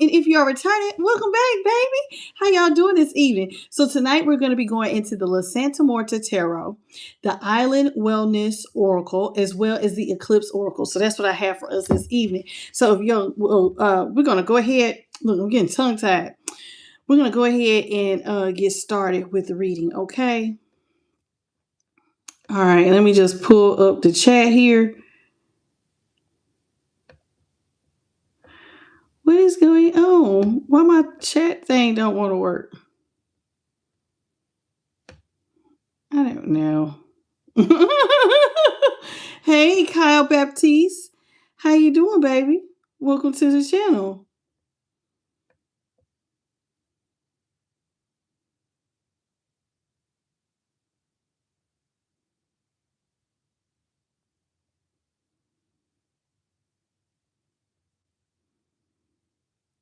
And if you're returning, welcome back, baby. How y'all doing this evening? So tonight we're going to be going into the La Santa Muerta Tarot, the Island Wellness Oracle, as well as the Eclipse Oracle. So that's what I have for us this evening. So if you're, we're going to go ahead. Look, I'm getting tongue tied. We're going to go ahead and get started with the reading, okay? All right, let me just pull up the chat here. What is going on? Why my chat thing don't want to work? I don't know. Hey, Kyle Baptiste. How you doing, baby? Welcome to the channel.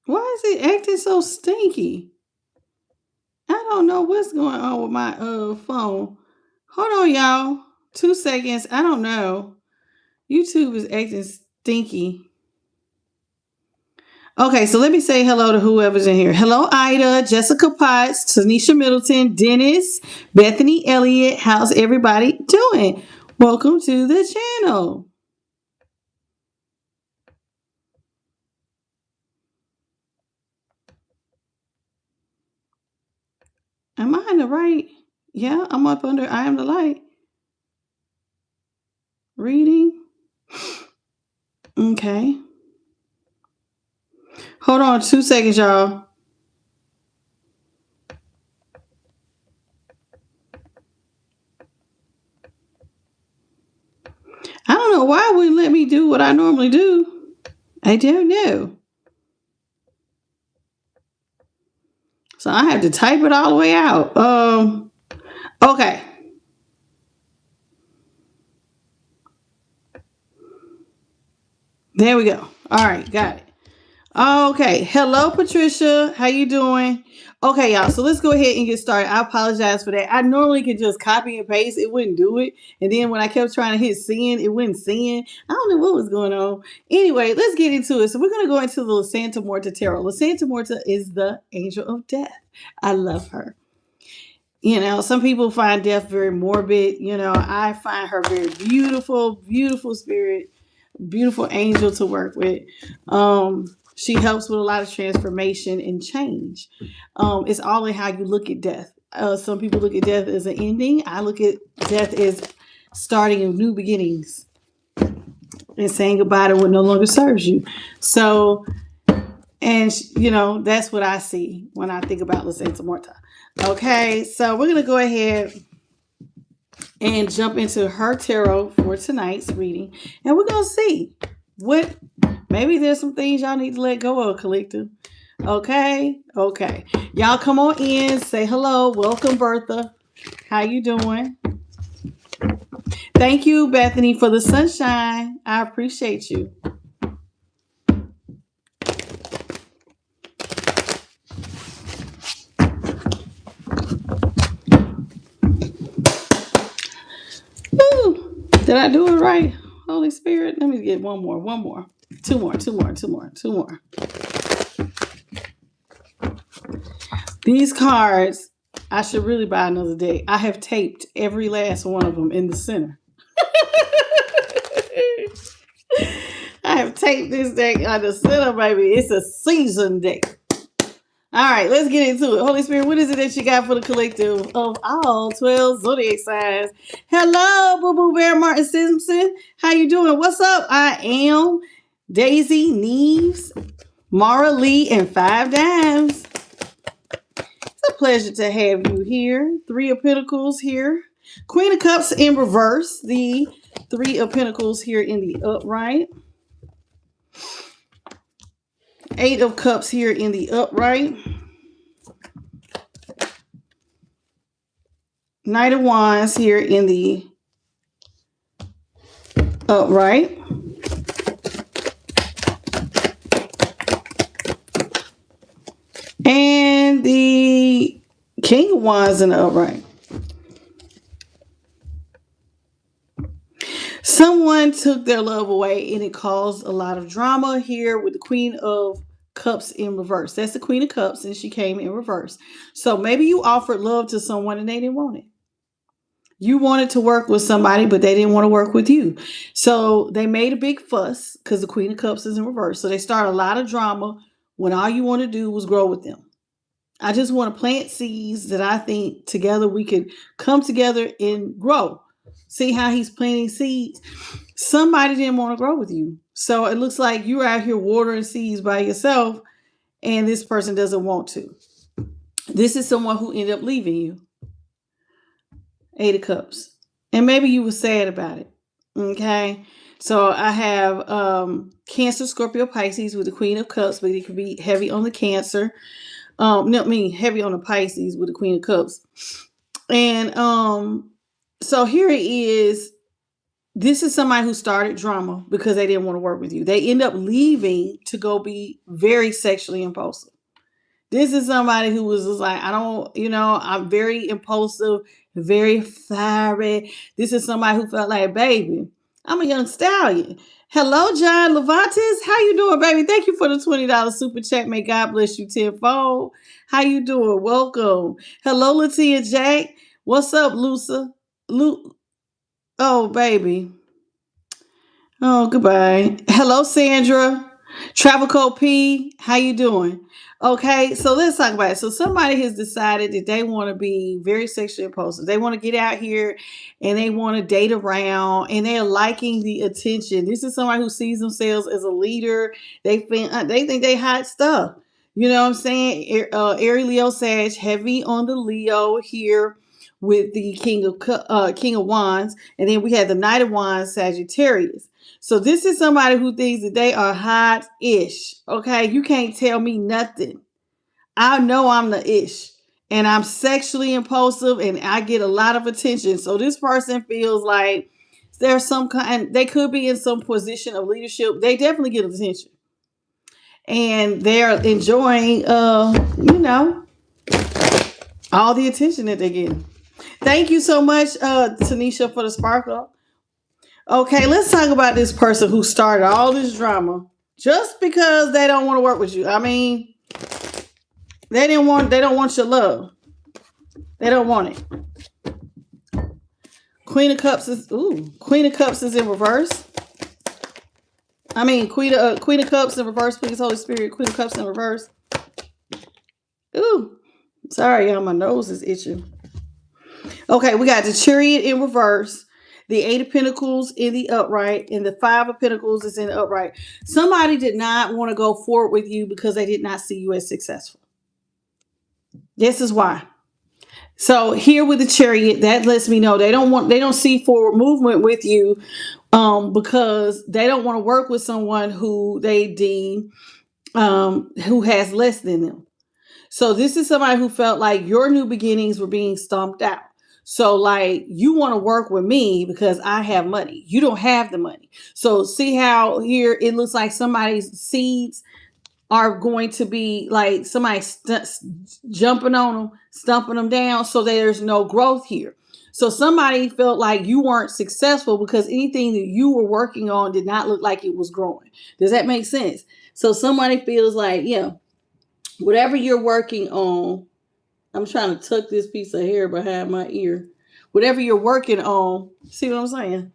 Why is it acting so stinky? I don't know what's going on with my phone. Hold on, y'all. 2 seconds. I don't know. YouTube is acting stinky. Okay, so let me say hello to whoever's in here. Hello, Ida, Jessica Potts, Tanisha Middleton, Dennis, Bethany Elliott. How's everybody doing? Welcome to the channel. Am I in the right? Yeah, I'm up under I am the light. Reading. Okay. Hold on 2 seconds, y'all. I don't know why it wouldn't let me do what I normally do. I don't know. So I have to type it all the way out. Okay. There we go. All right, got it. Okay. Hello, Patricia. How you doing? Okay, y'all. So let's go ahead and get started. I apologize for that. I normally could just copy and paste. It wouldn't do it. And then when I kept trying to hit send, it wouldn't send. I don't know what was going on. Anyway, let's get into it. So we're going to go into the La Santa Muerta Tarot. La Santa Muerta is the angel of death. I love her. You know, some people find death very morbid. You know, I find her very beautiful, beautiful spirit, beautiful angel to work with. She helps with a lot of transformation and change. It's all in how you look at death. Some people look at death as an ending. I look at death as starting of new beginnings and saying goodbye to what no longer serves you. So, and you know, that's what I see when I think about La Santa Muerta. Okay, so we're going to go ahead and jump into her tarot for tonight's reading. And we're going to see what, maybe there's some things y'all need to let go of, collective. Okay. Y'all come on in, say hello. Welcome, Bertha. How you doing? Thank you, Bethany, for the sunshine. I appreciate you. Woo! Did I do it right? Holy Spirit. Let me get one more. Two more. These cards, I should really buy another deck. I have taped every last one of them in the center. I have taped this deck on the center, baby. It's a seasoned deck. All right, let's get into it. Holy Spirit, what is it that you got for the collective of all 12 zodiac signs? Hello, Boo Boo Bear Martin Simpson. How you doing? What's up? I am Daisy Neves, Mara Lee, and 5 Dimes. It's a pleasure to have you here. 3 of Pentacles here. Queen of Cups in reverse. The 3 of Pentacles here in the upright. 8 of Cups here in the upright. Knight of Wands here in the upright. And the King of Wands in the upright. Someone took their love away and it caused a lot of drama here with the Queen of Cups in reverse. That's the Queen of Cups, and she came in reverse. So maybe you offered love to someone and they didn't want it. You wanted to work with somebody, but they didn't want to work with you. So they made a big fuss because the Queen of Cups is in reverse. So they started a lot of drama when all you want to do was grow with them. I just want to plant seeds that I think together we could come together and grow. See how he's planting seeds? Somebody didn't want to grow with you. So it looks like you're out here watering seeds by yourself and this person doesn't want to. This is someone who ended up leaving you. 8 of Cups. And maybe you were sad about it. Okay. So I have Cancer, Scorpio, Pisces with the Queen of Cups, but it could be heavy on the Cancer. Heavy on the Pisces with the Queen of Cups. And so here it is. This is somebody who started drama because they didn't want to work with you. They end up leaving to go be very sexually impulsive. This is somebody who was just like, I'm very impulsive, very fiery. This is somebody who felt like, baby, I'm a young stallion. Hello, John Levantis. How you doing, baby? Thank you for the $20 super chat. May God bless you tenfold. How you doing? Welcome. Hello, Latia Jack. What's up, Lusa? Oh, baby. Oh, goodbye. Hello, Sandra. Travel code P. How you doing? Okay, so let's talk about it. So somebody has decided that they want to be very sexually impulsive. They want to get out here and they want to date around and they're liking the attention. This is somebody who sees themselves as a leader. They think they hot stuff. You know what I'm saying? Aries, Leo, Sag, heavy on the Leo here with the King of Wands. And then we have the Knight of Wands, Sagittarius. So this is somebody who thinks that they are hot-ish. Okay, you can't tell me nothing. I know I'm the ish. And I'm sexually impulsive and I get a lot of attention. So this person feels like there's some kind, they could be in some position of leadership. They definitely get attention. And they're enjoying, all the attention that they're getting. Thank you so much, Tanisha, for the sparkle. Okay, let's talk about this person who started all this drama just because they don't want to work with you. I mean, they don't want your love. They don't want it. Queen of Cups is in reverse. I mean, Queen of Cups in reverse, please, Holy Spirit. Queen of Cups in reverse. Ooh, sorry, y'all, my nose is itching. Okay, we got the Chariot in reverse. The 8 of Pentacles in the upright, and the 5 of Pentacles is in the upright. Somebody did not want to go forward with you because they did not see you as successful. This is why. So here with the Chariot, that lets me know they don't see forward movement with you because they don't want to work with someone who they deem who has less than them. So this is somebody who felt like your new beginnings were being stomped out. So like you want to work with me because I have money. You don't have the money. So see how here it looks like somebody's seeds are going to be like somebody jumping on them, stumping them down. So there's no growth here. So somebody felt like you weren't successful because anything that you were working on did not look like it was growing. Does that make sense? So somebody feels like, whatever you're working on, I'm trying to tuck this piece of hair behind my ear. Whatever you're working on, see what I'm saying?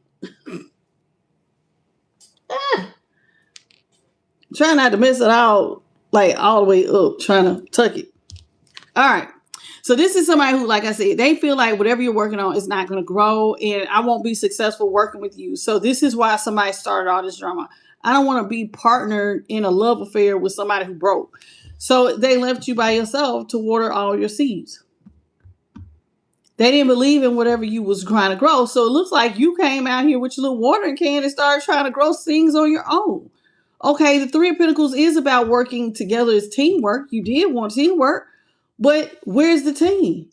Trying not to mess it out like all the way up, trying to tuck it. All right. So this is somebody who, like I said, they feel like whatever you're working on is not going to grow and I won't be successful working with you. So this is why somebody started all this drama. I don't want to be partnered in a love affair with somebody who broke. So they left you by yourself to water all your seeds. They didn't believe in whatever you was trying to grow. So it looks like you came out here with your little watering can and started trying to grow things on your own. Okay, the 3 of Pentacles is about working together as teamwork. You did want teamwork, but where's the team?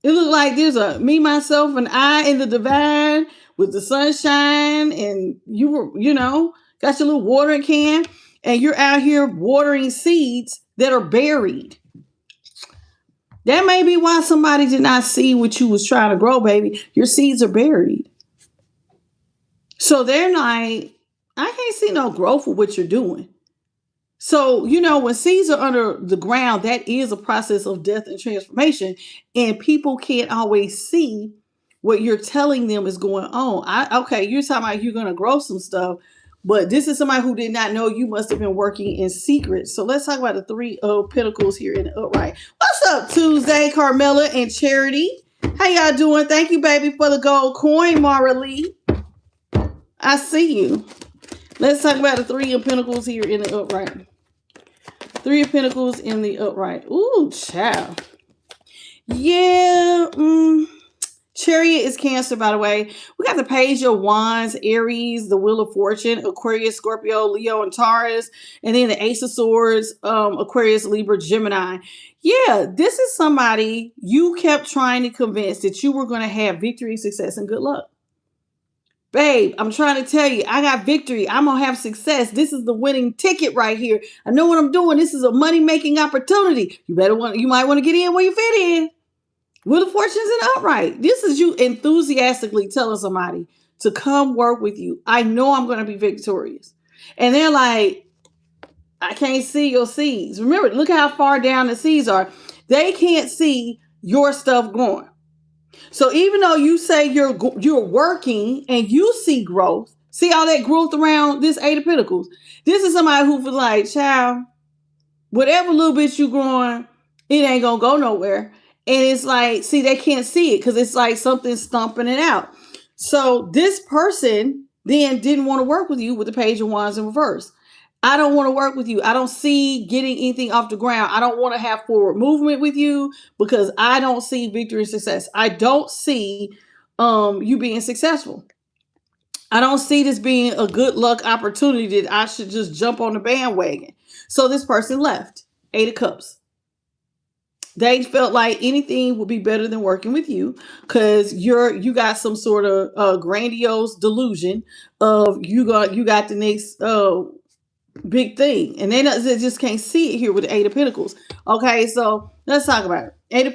It looked like there's a me, myself, and I in the divine with the sunshine, and you were, got your little watering can, and you're out here watering seeds that are buried. That may be why somebody did not see what you was trying to grow, baby. Your seeds are buried. So they're like, I can't see no growth for what you're doing. So, when seeds are under the ground, that is a process of death and transformation. And people can't always see what you're telling them is going on. Okay, you're talking about you're going to grow some stuff, but this is somebody who did not know you must have been working in secret. So let's talk about the Three of Pentacles here in the upright. What's up, Tuesday, Carmela and Charity? How y'all doing? Thank you, baby, for the gold coin, Mara Lee. I see you. Let's talk about the Three of Pentacles here in the upright. Three of Pentacles in the upright. Ooh, child. Yeah. Chariot is Cancer, by the way. We got the Page of Wands, Aries, the Wheel of Fortune, Aquarius, Scorpio, Leo, and Taurus. And then the Ace of Swords, Aquarius, Libra, Gemini. Yeah, this is somebody you kept trying to convince that you were going to have victory, success, and good luck. Babe, I'm trying to tell you, I got victory. I'm going to have success. This is the winning ticket right here. I know what I'm doing. This is a money-making opportunity. You might want to get in where you fit in. Wheel of Fortune's in upright. This is you enthusiastically telling somebody to come work with you. I know I'm going to be victorious. And they're like, I can't see your seeds. Remember, look how far down the seeds are. They can't see your stuff growing. So even though you say you're working and you see growth, see all that growth around this Eight of Pentacles. This is somebody who was like, child, whatever little bit you growing, it ain't gonna go nowhere. And it's like, see, they can't see it because it's like something's stomping it out. So this person then didn't want to work with you with the Page of Wands in reverse. I don't want to work with you. I don't see getting anything off the ground. I don't want to have forward movement with you because I don't see victory and success. I don't see you being successful. I don't see this being a good luck opportunity that I should just jump on the bandwagon. So this person left. Eight of Cups. They felt like anything would be better than working with you because you got some sort of grandiose delusion of you got the next big thing, and they just can't see it here with the Eight of Pentacles. Okay, so let's talk about it. Eight of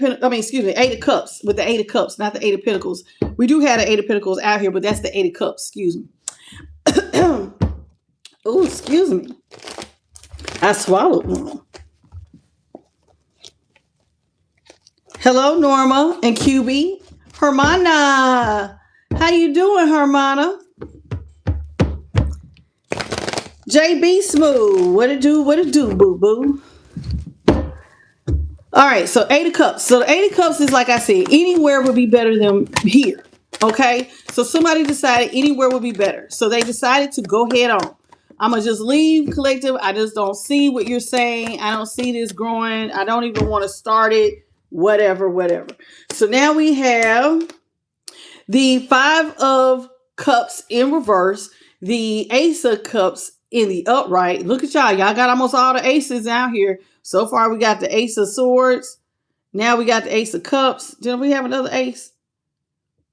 Cups with the Eight of Cups, not the Eight of Pentacles. We do have the Eight of Pentacles out here, but that's the Eight of Cups. Excuse me. Oh, excuse me. I swallowed one. Hello, Norma and QB. Hermana. How you doing, Hermana? JB Smooth. What it do, boo-boo? All right, so Eight of Cups. So the Eight of Cups is, like I said, anywhere would be better than here. Okay? So somebody decided anywhere would be better. So they decided to go head on. I'm going to just leave, collective. I just don't see what you're saying. I don't see this growing. I don't even want to start it. Whatever. So now we have the Five of Cups in reverse, the Ace of Cups in the upright. Look at y'all. Y'all got almost all the aces out here. So far, we got the Ace of Swords. Now we got the Ace of Cups. Did we have another ace?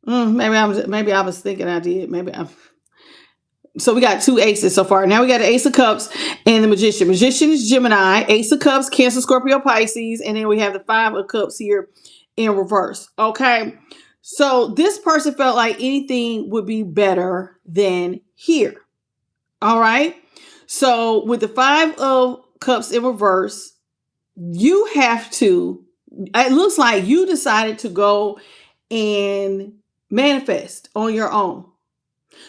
Maybe I was thinking I did. So we got two aces so far. Now we got the Ace of Cups and the Magician. Magician is Gemini. Ace of Cups, Cancer, Scorpio, Pisces. And then we have the Five of Cups here in reverse. Okay. So this person felt like anything would be better than here. All right. So with the Five of Cups in reverse, it looks like you decided to go and manifest on your own.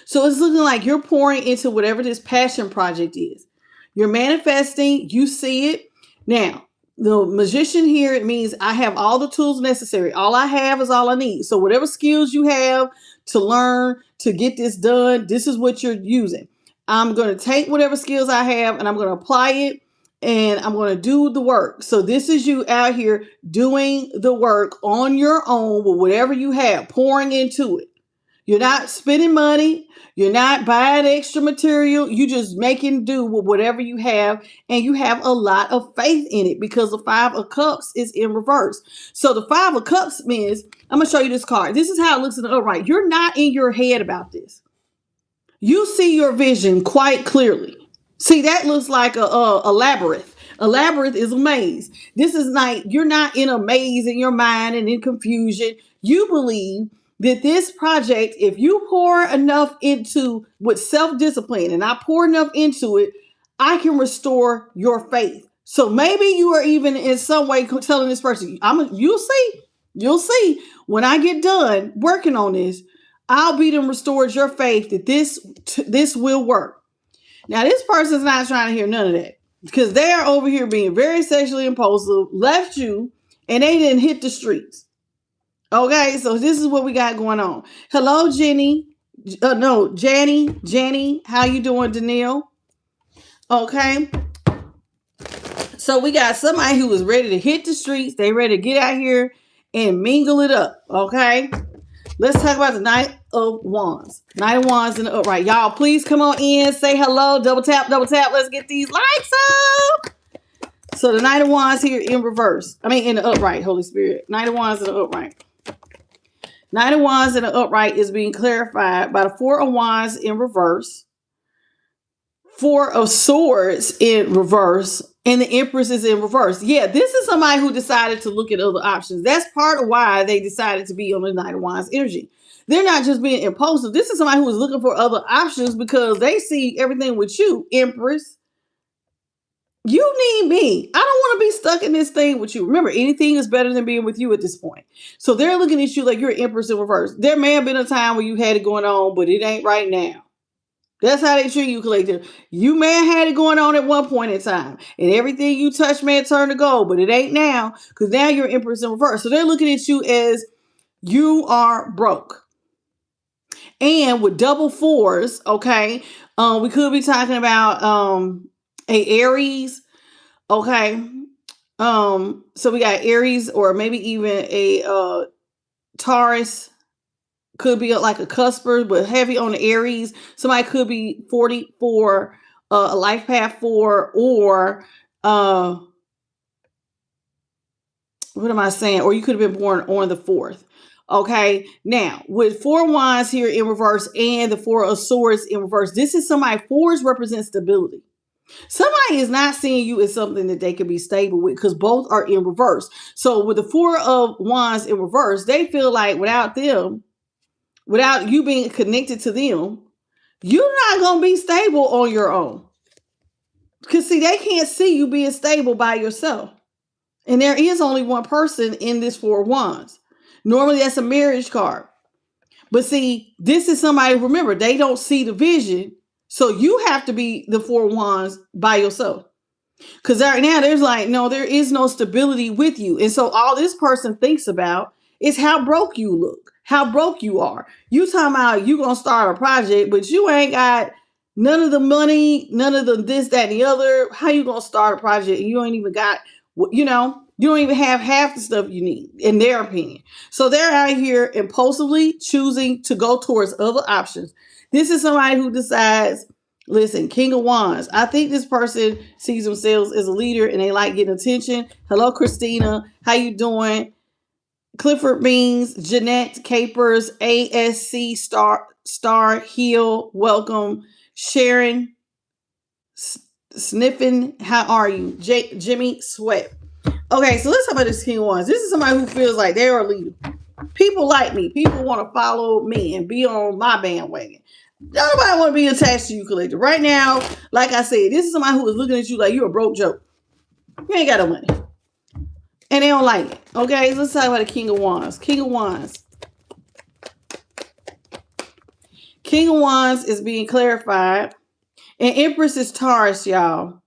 So it's looking like you're pouring into whatever this passion project is. You're manifesting. You see it. Now, the Magician here, it means I have all the tools necessary. All I have is all I need. So whatever skills you have to learn to get this done, this is what you're using. I'm going to take whatever skills I have and I'm going to apply it and I'm going to do the work. So this is you out here doing the work on your own with whatever you have, pouring into it. You're not spending money. You're not buying extra material. You just making do with whatever you have. And you have a lot of faith in it because the Five of Cups is in reverse. So the Five of Cups means, I'm going to show you this card. This is how it looks in the upright. You're not in your head about this. You see your vision quite clearly. See, that looks like a labyrinth. A labyrinth is a maze. This is like, you're not in a maze in your mind and in confusion. You believe that this project, if you pour enough into with self-discipline and I pour enough into it, I can restore your faith. So maybe you are even in some way telling this person, you'll see when I get done working on this, I'll be them restored your faith that this will work. Now this person's not trying to hear none of that because they are over here being very sexually impulsive, left you, and they didn't hit the streets. Okay, so this is what we got going on. Hello, Jenny. No, Jenny. How you doing, Danielle? Okay. So we got somebody who is ready to hit the streets. They ready to get out here and mingle it up. Okay. Let's talk about the Knight of Wands. Knight of Wands in the upright. Y'all, please come on in. Say hello. Double tap, double tap. Let's get these likes up. So the Knight of Wands here in reverse. I mean, in the upright, Holy Spirit. Knight of Wands in the upright. Knight of Wands in the upright is being clarified by the Four of Wands in reverse. Four of Swords in reverse. And the Empress is in reverse. Yeah, this is somebody who decided to look at other options. That's part of why they decided to be on the Knight of Wands energy. They're not just being impulsive. This is somebody who is looking for other options because they see everything with you, Empress. You need me. I don't want to be stuck in this thing with you. Remember, anything is better than being with you at this point. So they're looking at you like you're an Empress in reverse. There may have been a time where you had it going on, but it ain't right now. That's how they treat you, collective. You may have had it going on at one point in time, and everything you touch may have turned to gold, but it ain't now, because now you're Empress in reverse. So they're looking at you as you are broke. And with double fours, okay, we could be talking about a Aries, okay. So we got Aries, or maybe even a Taurus. Could be like a cusper, but heavy on the Aries. Somebody could be 40 for a life path 4, or what am I saying? Or you could have been born on the 4th. Okay. Now, with 4 wands here in reverse and the 4 of swords in reverse, this is somebody, 4s represent stability. Somebody is not seeing you as something that they could be stable with because both are in reverse. So with the 4 of wands in reverse, they feel like without you being connected to them, you're not going to be stable on your own. Because see, they can't see you being stable by yourself. And there is only one person in this 4 wands. Normally that's a marriage card. But see, this is somebody, remember, they don't see the vision. So you have to be the 4 wands by yourself. Because right now there's like, no, there is no stability with you. And so all this person thinks about is how broke you look, how broke you are. You talking about you going to start a project, but you ain't got none of the money, none of the this, that, and the other. How you going to start a project and you ain't even got, you don't even have half the stuff you need, in their opinion. So they're out here impulsively choosing to go towards other options. This is somebody who decides, listen, King of Wands. I think this person sees themselves as a leader and they like getting attention. Hello, Christina. How you doing? Clifford Beans, Jeanette Capers, ASC Star Hill. Welcome. Sharon Sniffing. How are you? Jimmy Sweat. Okay, so let's talk about this King of Wands. This is somebody who feels like they're a leader. People like me. People want to follow me and be on my bandwagon. Nobody want to be attached to you, collective. Right now, like I said, this is somebody who is looking at you like you're a broke joke. You ain't got no money. And they don't like it. Okay, let's talk about the King of Wands. King of Wands. King of Wands is being clarified. And Empress is Taurus, y'all.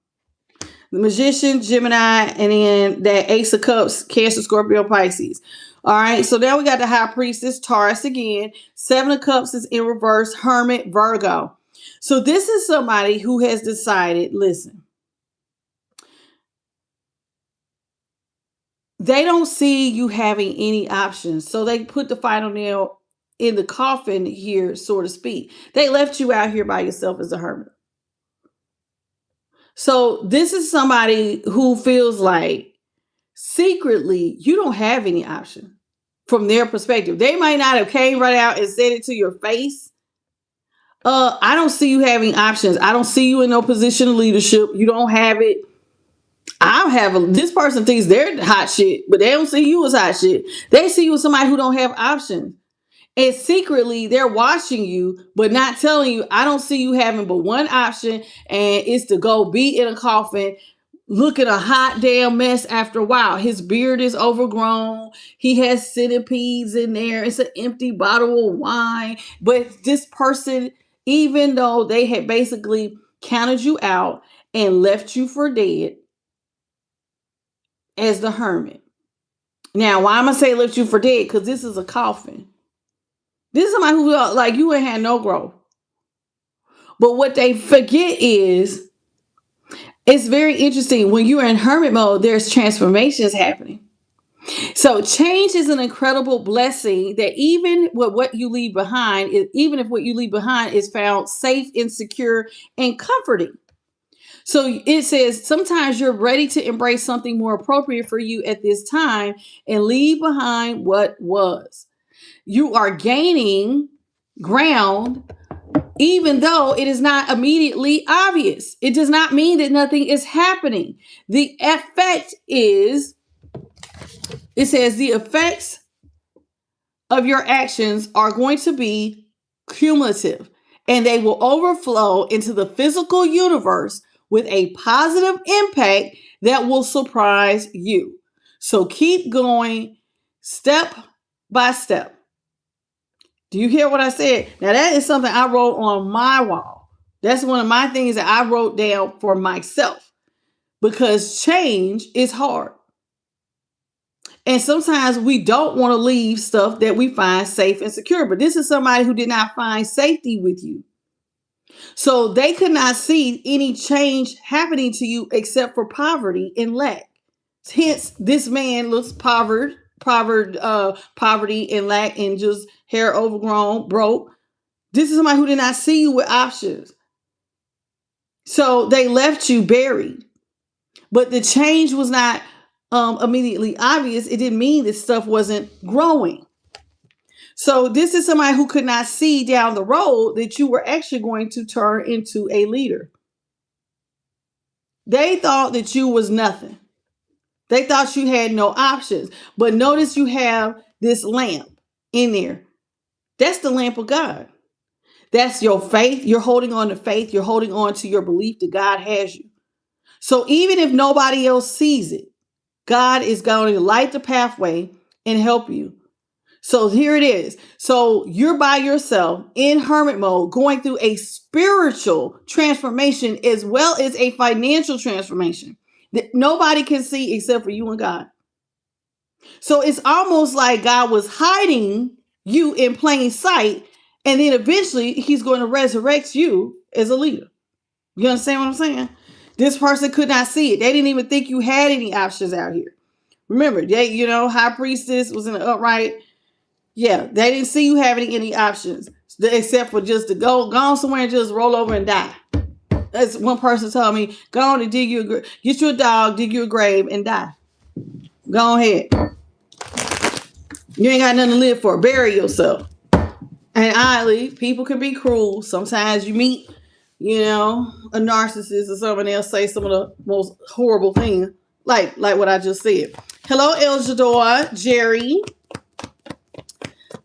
The Magician, Gemini, and then that Ace of Cups, Cancer, Scorpio, Pisces. All right, so now we got the High Priestess, Taurus again. 7 of Cups is in reverse, Hermit, Virgo. So this is somebody who has decided, listen, they don't see you having any options. So they put the final nail in the coffin here, so to speak. They left you out here by yourself as a hermit. So this is somebody who feels like secretly you don't have any option from their perspective. They might not have came right out and said it to your face. I don't see you having options. I don't see you in no position of leadership. You don't have it. This person thinks they're hot shit, but they don't see you as hot shit. They see you as somebody who don't have options. And secretly, they're watching you, but not telling you, I don't see you having but one option, and it's to go be in a coffin, looking a hot damn mess after a while. His beard is overgrown. He has centipedes in there. It's an empty bottle of wine. But this person, even though they had basically counted you out and left you for dead as the hermit. Now, why am I saying left you for dead? Because this is a coffin. This is somebody who like you ain't had no growth. But what they forget is, it's very interesting. When you're in hermit mode, there's transformations happening. So change is an incredible blessing that even with what you leave behind, even if what you leave behind is found safe and secure and comforting. So it says sometimes you're ready to embrace something more appropriate for you at this time and leave behind what was. You are gaining ground even though it is not immediately obvious. It does not mean that nothing is happening. The effect is, it says the effects of your actions are going to be cumulative, and they will overflow into the physical universe with a positive impact that will surprise you. So keep going step by step. Do you hear what I said? Now that is something I wrote on my wall. That's one of my things that I wrote down for myself, because change is hard. And sometimes we don't want to leave stuff that we find safe and secure. But this is somebody who did not find safety with you. So they could not see any change happening to you except for poverty and lack. Hence, this man looks poverty and lack and just hair overgrown, broke. This is somebody who did not see you with options. So they left you buried. But the change was not immediately obvious. It didn't mean that stuff wasn't growing. So this is somebody who could not see down the road that you were actually going to turn into a leader. They thought that you was nothing. They thought you had no options. But notice you have this lamp in there. That's the lamp of God. That's your faith. You're holding on to faith. You're holding on to your belief that God has you. So even if nobody else sees it, God is going to light the pathway and help you. So here it is. So you're by yourself in hermit mode, going through a spiritual transformation as well as a financial transformation that nobody can see except for you and God. So it's almost like God was hiding you in plain sight, and then eventually he's going to resurrect you as a leader. You understand what I'm saying? This person could not see it. They didn't even think you had any options out here. Remember, high priestess was in the upright. Yeah, they didn't see you having any options except for just to go on somewhere and just roll over and die. That's one person told me, go on and get you a dog, dig you a grave and die. Go ahead. You ain't got nothing to live for. Bury yourself. And oddly, people can be cruel. Sometimes you meet, a narcissist or someone else say some of the most horrible things, like what I just said. Hello, El Jador, Jerry,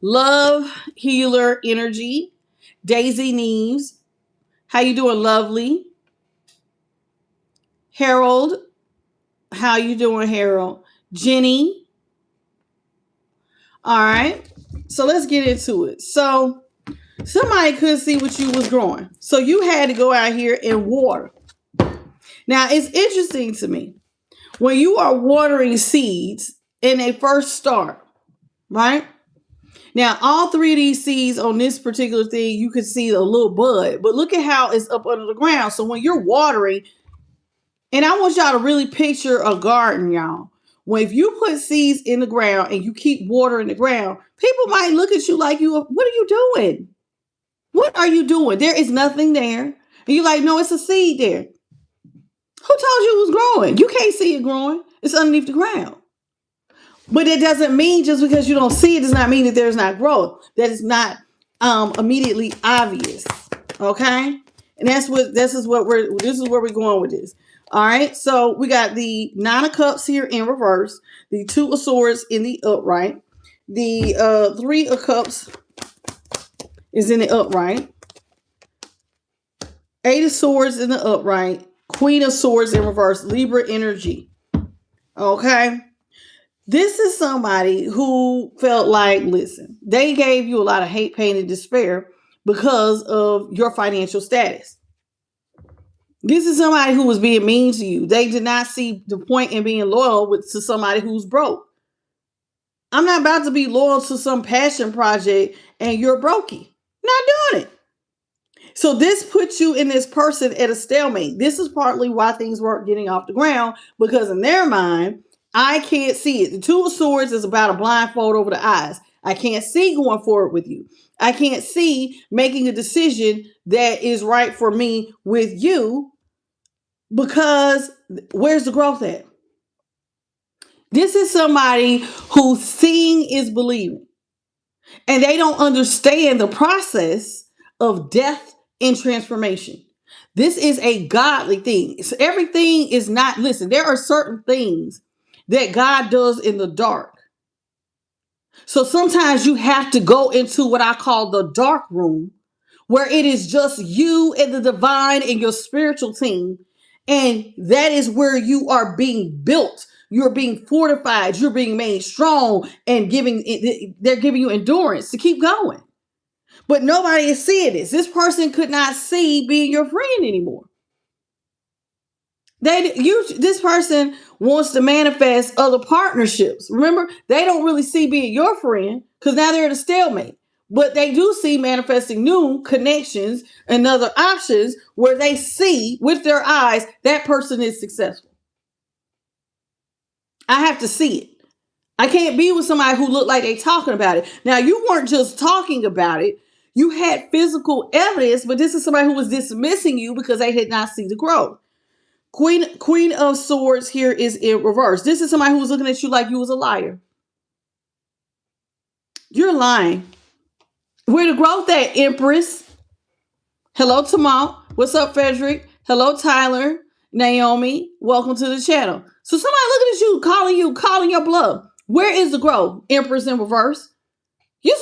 Love Healer Energy, Daisy Neves. How you doing, lovely? Harold, how you doing, Harold? Jenny. All right. So let's get into it. So somebody could see what you was growing. So you had to go out here and water. Now, it's interesting to me. When you are watering seeds and they first start, right? Now, all three of these seeds on this particular thing, you can see a little bud. But look at how it's up under the ground. So when you're watering, and I want y'all to really picture a garden, y'all. When if you put seeds in the ground and you keep watering the ground, people might look at you like, what are you doing? What are you doing? There is nothing there. And you're like, no, it's a seed there. Who told you it was growing? You can't see it growing. It's underneath the ground. But it doesn't mean just because you don't see it does not mean that there's not growth. That is not immediately obvious. Okay? And this is where we're going with this. All right. So we got the 9 of Cups here in reverse, the 2 of Swords in the upright, the 3 of Cups is in the upright. Eight of Swords in the upright. Queen of Swords in reverse. Libra energy. Okay. This is somebody who felt like, listen, they gave you a lot of hate, pain, and despair because of your financial status. This is somebody who was being mean to you. They did not see the point in being loyal to somebody who's broke. I'm not about to be loyal to some passion project and you're brokey. Not doing it. So this puts you in this person at a stalemate. This is partly why things weren't getting off the ground, because in their mind, I can't see it. The Two of Swords is about a blindfold over the eyes. I can't see going forward with you. I can't see making a decision that is right for me with you, because where's the growth at? This is somebody who's seeing is believing, and they don't understand the process of death and transformation. This is a godly thing. So everything is not, listen, there are certain things that God does in the dark. So sometimes you have to go into what I call the dark room, where it is just you and the divine and your spiritual team. And that is where you are being built. You're being fortified. You're being made strong, and they're giving you endurance to keep going. But nobody is seeing this. This person could not see being your friend anymore. This person wants to manifest other partnerships. Remember, they don't really see being your friend because now they're at a stalemate. But they do see manifesting new connections and other options where they see with their eyes that person is successful. I have to see it. I can't be with somebody who looked like they talking about it. Now, you weren't just talking about it. You had physical evidence, but this is somebody who was dismissing you because they did not see the growth. Queen of Swords here is in reverse. This is somebody who was looking at you like you was a liar. You're lying. Where the growth at, Empress? Hello, Tamal. What's up, Frederick? Hello, Tyler. Naomi. Welcome to the channel. So somebody looking at you, calling your bluff. Where is the growth? Empress in reverse. You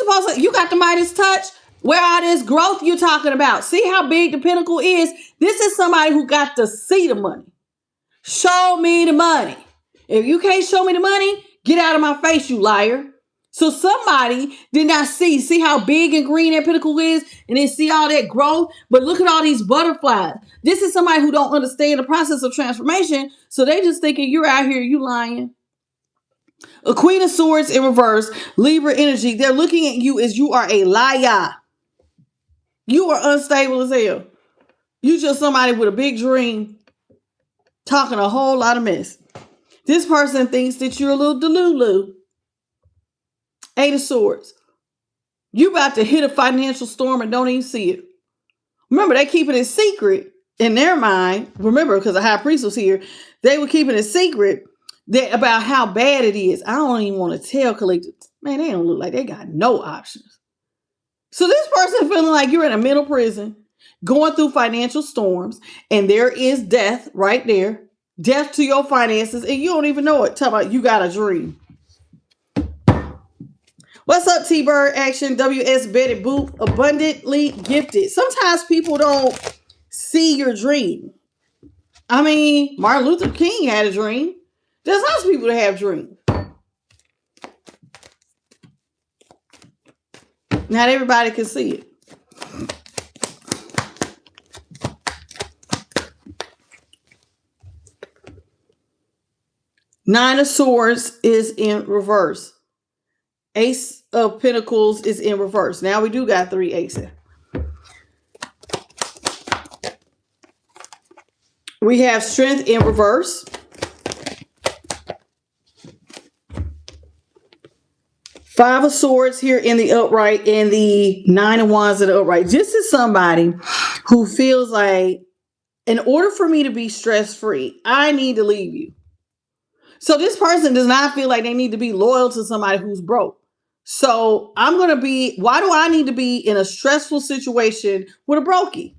got the Midas touch. Where all this growth you talking about? See how big the pinnacle is? This is somebody who got to see the money. Show me the money. If you can't show me the money, get out of my face, you liar. So somebody did not see how big and green that pinnacle is, and then see all that growth. But look at all these butterflies. This is somebody who don't understand the process of transformation. So they just thinking you're out here, you lying. A Queen of Swords in reverse, Libra energy. They're looking at you as you are a liar. You are unstable as hell. You just somebody with a big dream talking a whole lot of mess. This person thinks that you're a little delulu. Eight of Swords. You about to hit a financial storm and don't even see it. Remember, they keep it a secret in their mind. Remember, because the high priest was here, they were keeping a secret about how bad it is. I don't even want to tell collectors. Man, they don't look like they got no options. So this person feeling like you're in a mental prison, going through financial storms, and there is death right there. Death to your finances, and you don't even know it. Talk about you got a dream. What's up, T-Bird Action, WS Betty Boop, abundantly gifted. Sometimes people don't see your dream. I mean, Martin Luther King had a dream. There's lots of people that have dreams. Not everybody can see it. Nine of Swords is in reverse. Ace of Pentacles is in reverse. Now we do got three aces. We have Strength in reverse. Five of Swords here in the upright, and the Nine of Wands in the upright. This is somebody who feels like, in order for me to be stress-free, I need to leave you. So this person does not feel like they need to be loyal to somebody who's broke. So why do I need to be in a stressful situation with a brokey?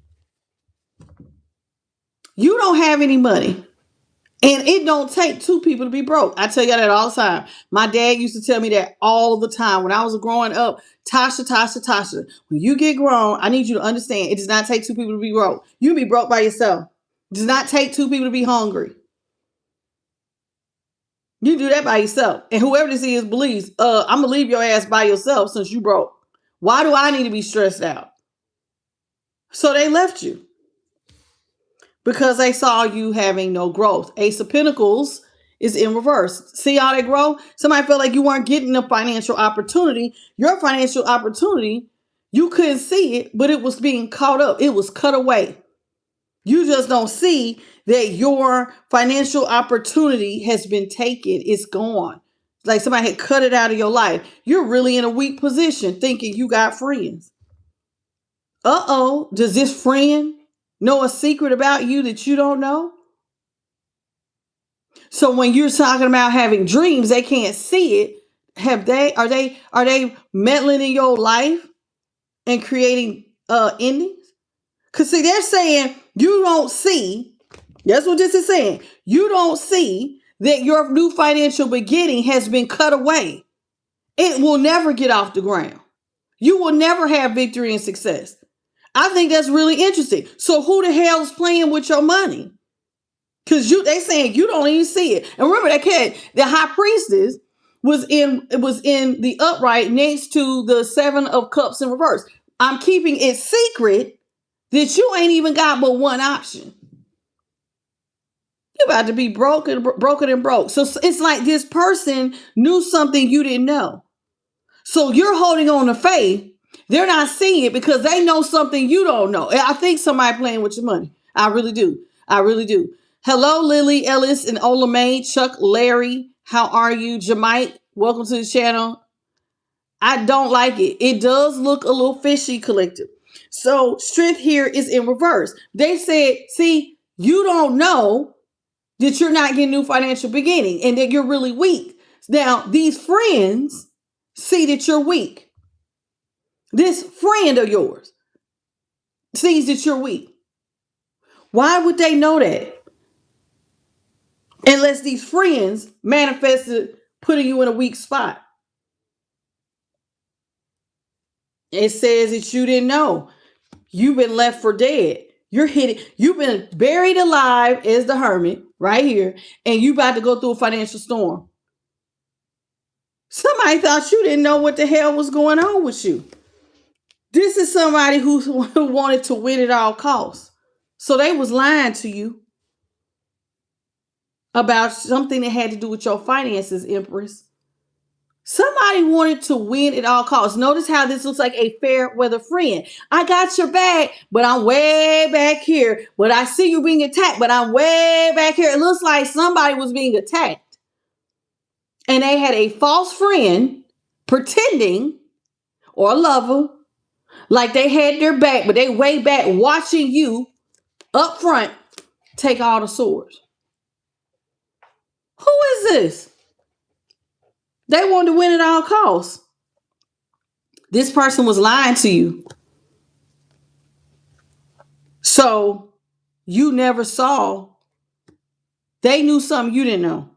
You don't have any money. And it don't take two people to be broke. I tell you that all the time. My dad used to tell me that all the time when I was growing up. Tasha, when you get grown, I need you to understand it does not take two people to be broke. You can be broke by yourself. It does not take two people to be hungry. You do that by yourself. And whoever this is believes, I'm going to leave your ass by yourself since you broke. Why do I need to be stressed out? So they left you because they saw you having no growth. Ace of Pentacles is in reverse. See how they grow? Somebody felt like you weren't getting a financial opportunity. Your financial opportunity, you couldn't see it, but it was being caught up. It was cut away. You just don't see that your financial opportunity has been taken. It's gone. Like somebody had cut it out of your life. You're really in a weak position thinking you got friends. Uh-oh, does this friend know a secret about you that you don't know? So when you're talking about having dreams, they can't see it. Are they meddling in your life and creating endings? Because see, they're saying you don't see, that's what this is saying. You don't see that your new financial beginning has been cut away. It will never get off the ground. You will never have victory and success. I think that's really interesting. So who the hell is playing with your money? Because they saying you don't even see it. And remember that kid, the high priestess was in the upright next to the 7 of cups in reverse. I'm keeping it secret that you ain't even got but one option. You're about to be broken and broke. So it's like this person knew something you didn't know. So you're holding on to faith. They're not seeing it because they know something you don't know. I think somebody playing with your money. I really do. I really do. Hello, Lily, Ellis, and Ola May, Chuck, Larry. How are you? Jamite, welcome to the channel. I don't like it. It does look a little fishy, collective. So strength here is in reverse. They said, see, you don't know that you're not getting new financial beginning and that you're really weak. Now, these friends see that you're weak. This friend of yours sees that you're weak. Why would they know that? Unless these friends manifested putting you in a weak spot. It says that you didn't know. You've been left for dead. You've been buried alive as the hermit right here, and you about to go through a financial storm. Somebody thought you didn't know what the hell was going on with you. This is somebody who wanted to win at all costs. So they was lying to you about something that had to do with your finances, Empress. Somebody wanted to win at all costs. Notice how this looks like a fair weather friend. I got your back, but I'm way back here. But I see you being attacked, but I'm way back here. It looks like somebody was being attacked. And they had a false friend pretending, or a lover, like they had their back, but they way back watching you up front take all the swords. Who is this? They wanted to win at all costs. This person was lying to you. So you never saw. They knew something you didn't know.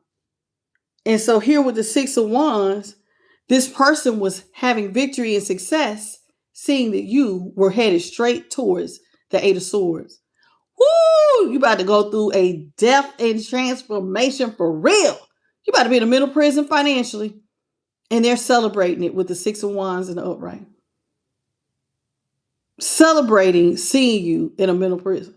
And so here with the 6 of Wands, this person was having victory and success, seeing that you were headed straight towards the 8 of Swords. Woo! You about to go through a death and transformation for real. You about to be in a mental prison financially. And they're celebrating it with the 6 of Wands in the upright. Celebrating seeing you in a mental prison.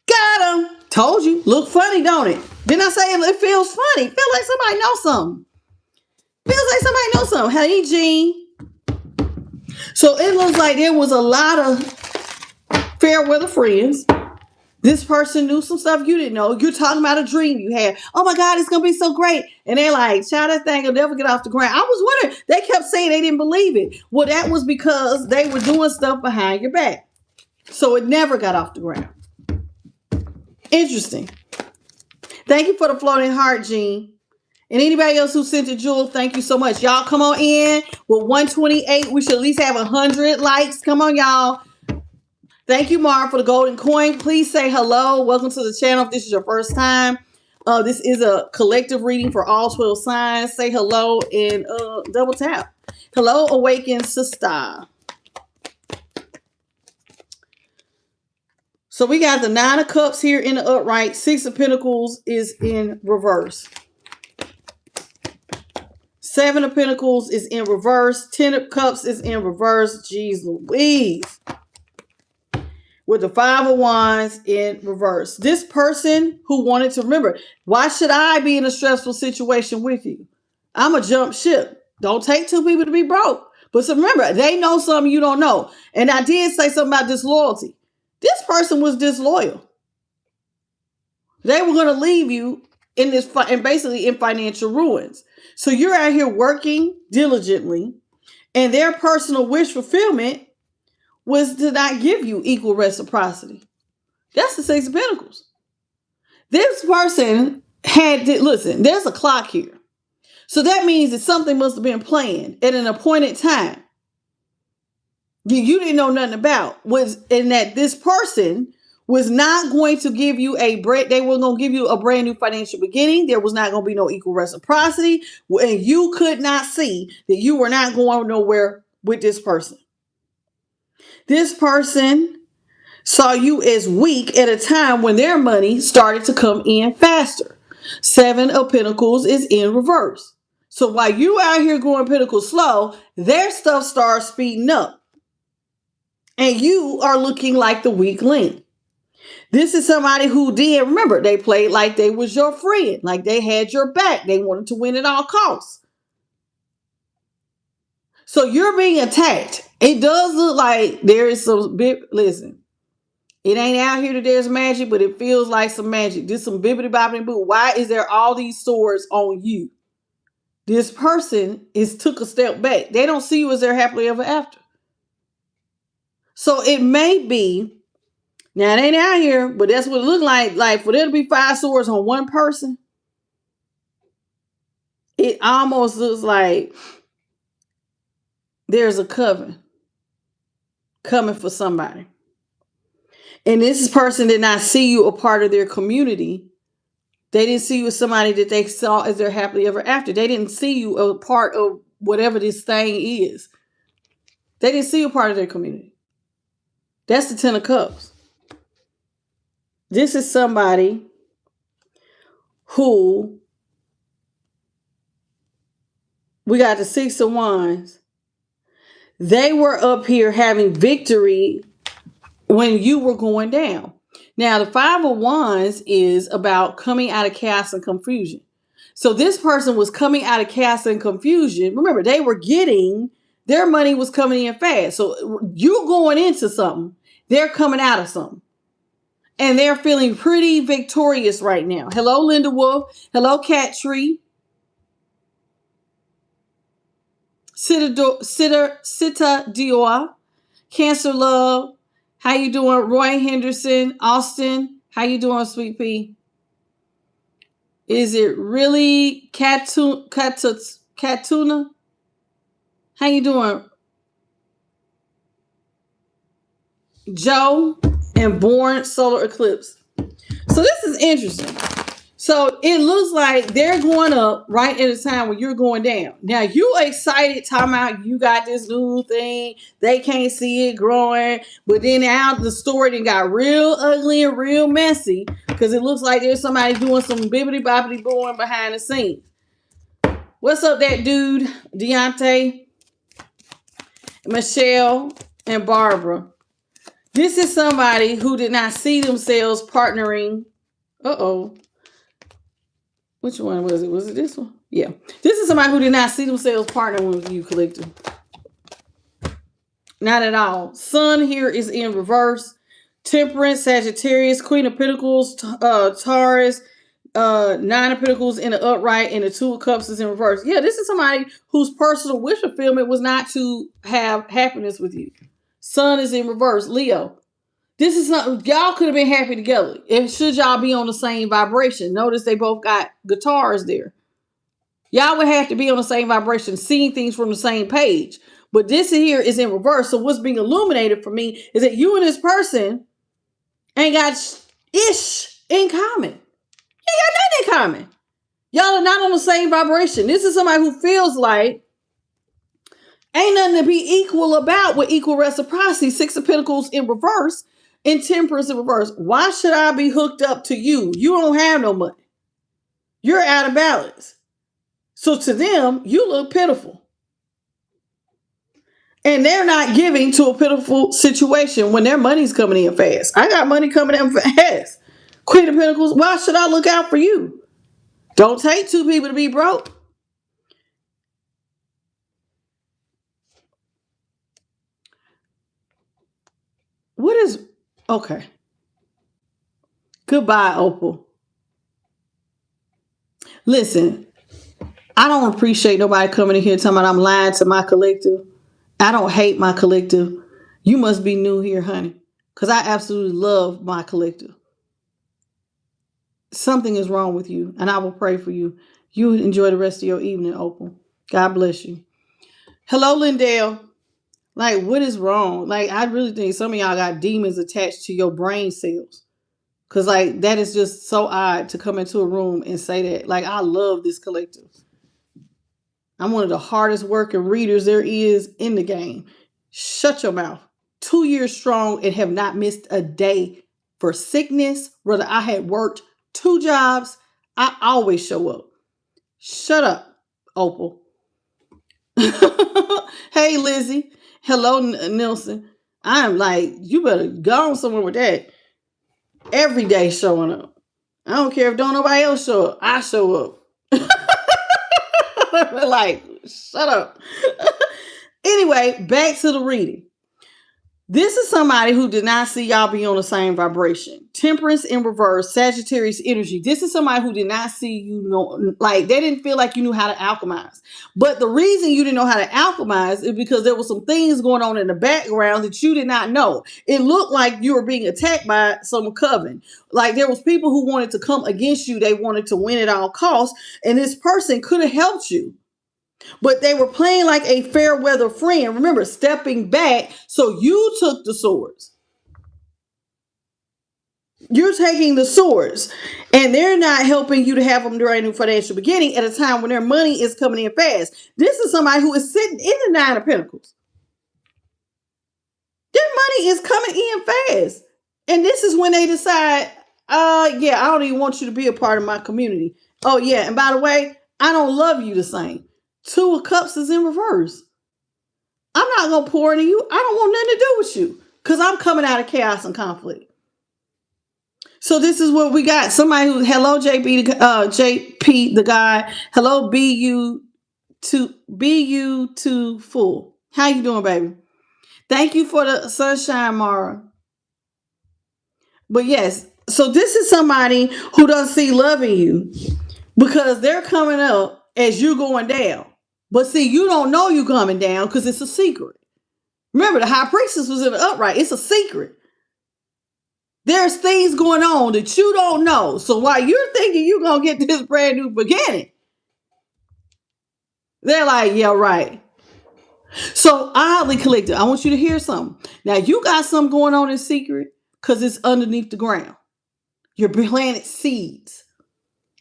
Got him. Told you. Look funny, don't it? Didn't I say it feels funny? Feel like somebody knows something. Feels like somebody knows something. Hey, Jean. So it looks like there was a lot of fair weather friends. This person knew some stuff you didn't know. You're talking about a dream you had. Oh my God, it's going to be so great. And they're like, child, that thing will never get off the ground. I was wondering, they kept saying they didn't believe it. Well, that was because they were doing stuff behind your back. So it never got off the ground. Interesting. Thank you for the floating heart, Jean. And anybody else who sent a jewel, thank you so much. Y'all come on in with 128. We should at least have 100 likes. Come on, y'all. Thank you, Mar, for the golden coin. Please say hello. Welcome to the channel if this is your first time. This is a collective reading for all 12 signs. Say hello and double tap. Hello, awakened sister. So we got the 9 of Cups here in the upright. 6 of Pentacles is in reverse. 7 of Pentacles is in reverse. 10 of Cups is in reverse. Jeez Louise. With the 5 of Wands in reverse. This person who wanted to, remember, why should I be in a stressful situation with you? I'm a jump ship. Don't take 2 people to be broke. But so remember, they know something you don't know. And I did say something about disloyalty. This person was disloyal. They were going to leave you in this, and basically in financial ruins. So you're out here working diligently, and their personal wish fulfillment was to not give you equal reciprocity. That's the 6 of Pentacles. This person had to, listen, there's a clock here. So that means that something must have been planned at an appointed time. You didn't know nothing about, was in that this person was not going to give you they were going to give you a brand new financial beginning. There was not going to be no equal reciprocity. And you could not see that you were not going nowhere with this person. This person saw you as weak at a time when their money started to come in faster. 7 of Pentacles is in reverse. So while you out here going Pentacles slow, their stuff starts speeding up. And you are looking like the weak link. This is somebody who did, remember, they played like they was your friend, like they had your back. They wanted to win at all costs. So you're being attacked. It does look like there is some listen, it ain't out here that there's magic, but it feels like some magic. Just some bibbity bobbity boo. Why is there all these swords on you? This person took a step back. They don't see you as their happily ever after. So it may be, now it ain't out here, but that's what it looked like for there to be 5 swords on one person. It almost looks like there's a coven coming for somebody. And this person did not see you a part of their community. They didn't see you as somebody that they saw as their happily ever after. They didn't see you a part of whatever this thing is. They didn't see you a part of their community. That's the 10 of Cups. This is somebody who, we got the 6 of Wands. They were up here having victory when you were going down. Now, the 5 of Wands is about coming out of chaos and confusion. So this person was coming out of chaos and confusion. Remember, they were getting, their money was coming in fast. So you're going into something. They're coming out of something. And they're feeling pretty victorious right now. Hello, Linda Wolf. Hello, Cat Tree. Sita Dior. Cancer Love. How you doing? Roy Henderson. Austin. How you doing, Sweet Pea? Is it really Katuna? How you doing? Joe and Born Solar Eclipse. So this is interesting. So it looks like they're going up right at a time when you're going down. Now you excited, talking about you got this new thing. They can't see it growing. But then out the story then got real ugly and real messy. Because it looks like there's somebody doing some bibbity boppity booing behind the scenes. What's up, that dude? Deontay, Michelle, and Barbara. This is somebody who did not see themselves partnering. Which one was it? Was it this one? Yeah. This is somebody who did not see themselves partnering with you, collective. Not at all. Sun here is in reverse. Temperance, Sagittarius, Queen of Pentacles, Taurus, 9 of Pentacles in the upright, and the 2 of Cups is in reverse. Yeah, this is somebody whose personal wish fulfillment was not to have happiness with you. Sun is in reverse. Leo. This is not, y'all could have been happy together. Should y'all be on the same vibration. Notice they both got guitars there. Y'all would have to be on the same vibration, seeing things from the same page. But this here is in reverse. So what's being illuminated for me is that you and this person ain't got ish in common. Ain't got nothing in common. Y'all are not on the same vibration. This is somebody who feels like ain't nothing to be equal about with equal reciprocity. Six of Pentacles in reverse and Temperance in reverse. Why should I be hooked up to you? You don't have no money. You're out of balance. So to them, you look pitiful. And they're not giving to a pitiful situation when their money's coming in fast. I got money coming in fast. Queen of Pentacles, why should I look out for you? Don't take two people to be broke. What is, okay. Goodbye, Opal. Listen, I don't appreciate nobody coming in here talking about I'm lying to my collective. I don't hate my collective. You must be new here, honey, because I absolutely love my collective. Something is wrong with you, and I will pray for you. You enjoy the rest of your evening, Opal. God bless you. Hello, Lindell. Like, what is wrong? Like, I really think some of y'all got demons attached to your brain cells. Because, like, that is just so odd to come into a room and say that. Like, I love this collective. I'm one of the hardest working readers there is in the game. Shut your mouth. 2 years strong and have not missed a day for sickness. Whether I had worked 2 jobs, I always show up. Shut up, Opal. Hey, Lizzie. Hello, Nelson. I'm like, you better go on somewhere with that. Every day showing up. I don't care if don't nobody else show up. I show up. Like, shut up. Anyway, back to the reading. This is somebody who did not see y'all be on the same vibration. Temperance in reverse, Sagittarius energy. This is somebody who did not see you know, like they didn't feel like you knew how to alchemize. But the reason you didn't know how to alchemize is because there were some things going on in the background that you did not know. It looked like you were being attacked by some coven. Like there was people who wanted to come against you. They wanted to win at all costs. And this person could have helped you. But they were playing like a fair weather friend. Remember, stepping back. So you took the swords. You're taking the swords. And they're not helping you to have them during a new financial beginning at a time when their money is coming in fast. This is somebody who is sitting in the Nine of Pentacles. Their money is coming in fast. And this is when they decide, yeah, I don't even want you to be a part of my community. Oh, yeah. And by the way, I don't love you the same. 2 of Cups is in reverse. I'm not going to pour into you. I don't want nothing to do with you because I'm coming out of chaos and conflict. So this is what we got. Somebody who, hello, JP, the guy. Hello, BU2 full. How you doing, baby? Thank you for the sunshine, Mara. But yes, so this is somebody who doesn't see love in you because they're coming up as you going down. But see, you don't know you coming down because it's a secret. Remember, the high priestess was in the upright. It's a secret. There's things going on that you don't know. So while you're thinking you're going to get this brand new beginning, they're like, yeah, right. So oddly collected, I want you to hear something. Now, you got something going on in secret because it's underneath the ground. You're planting seeds.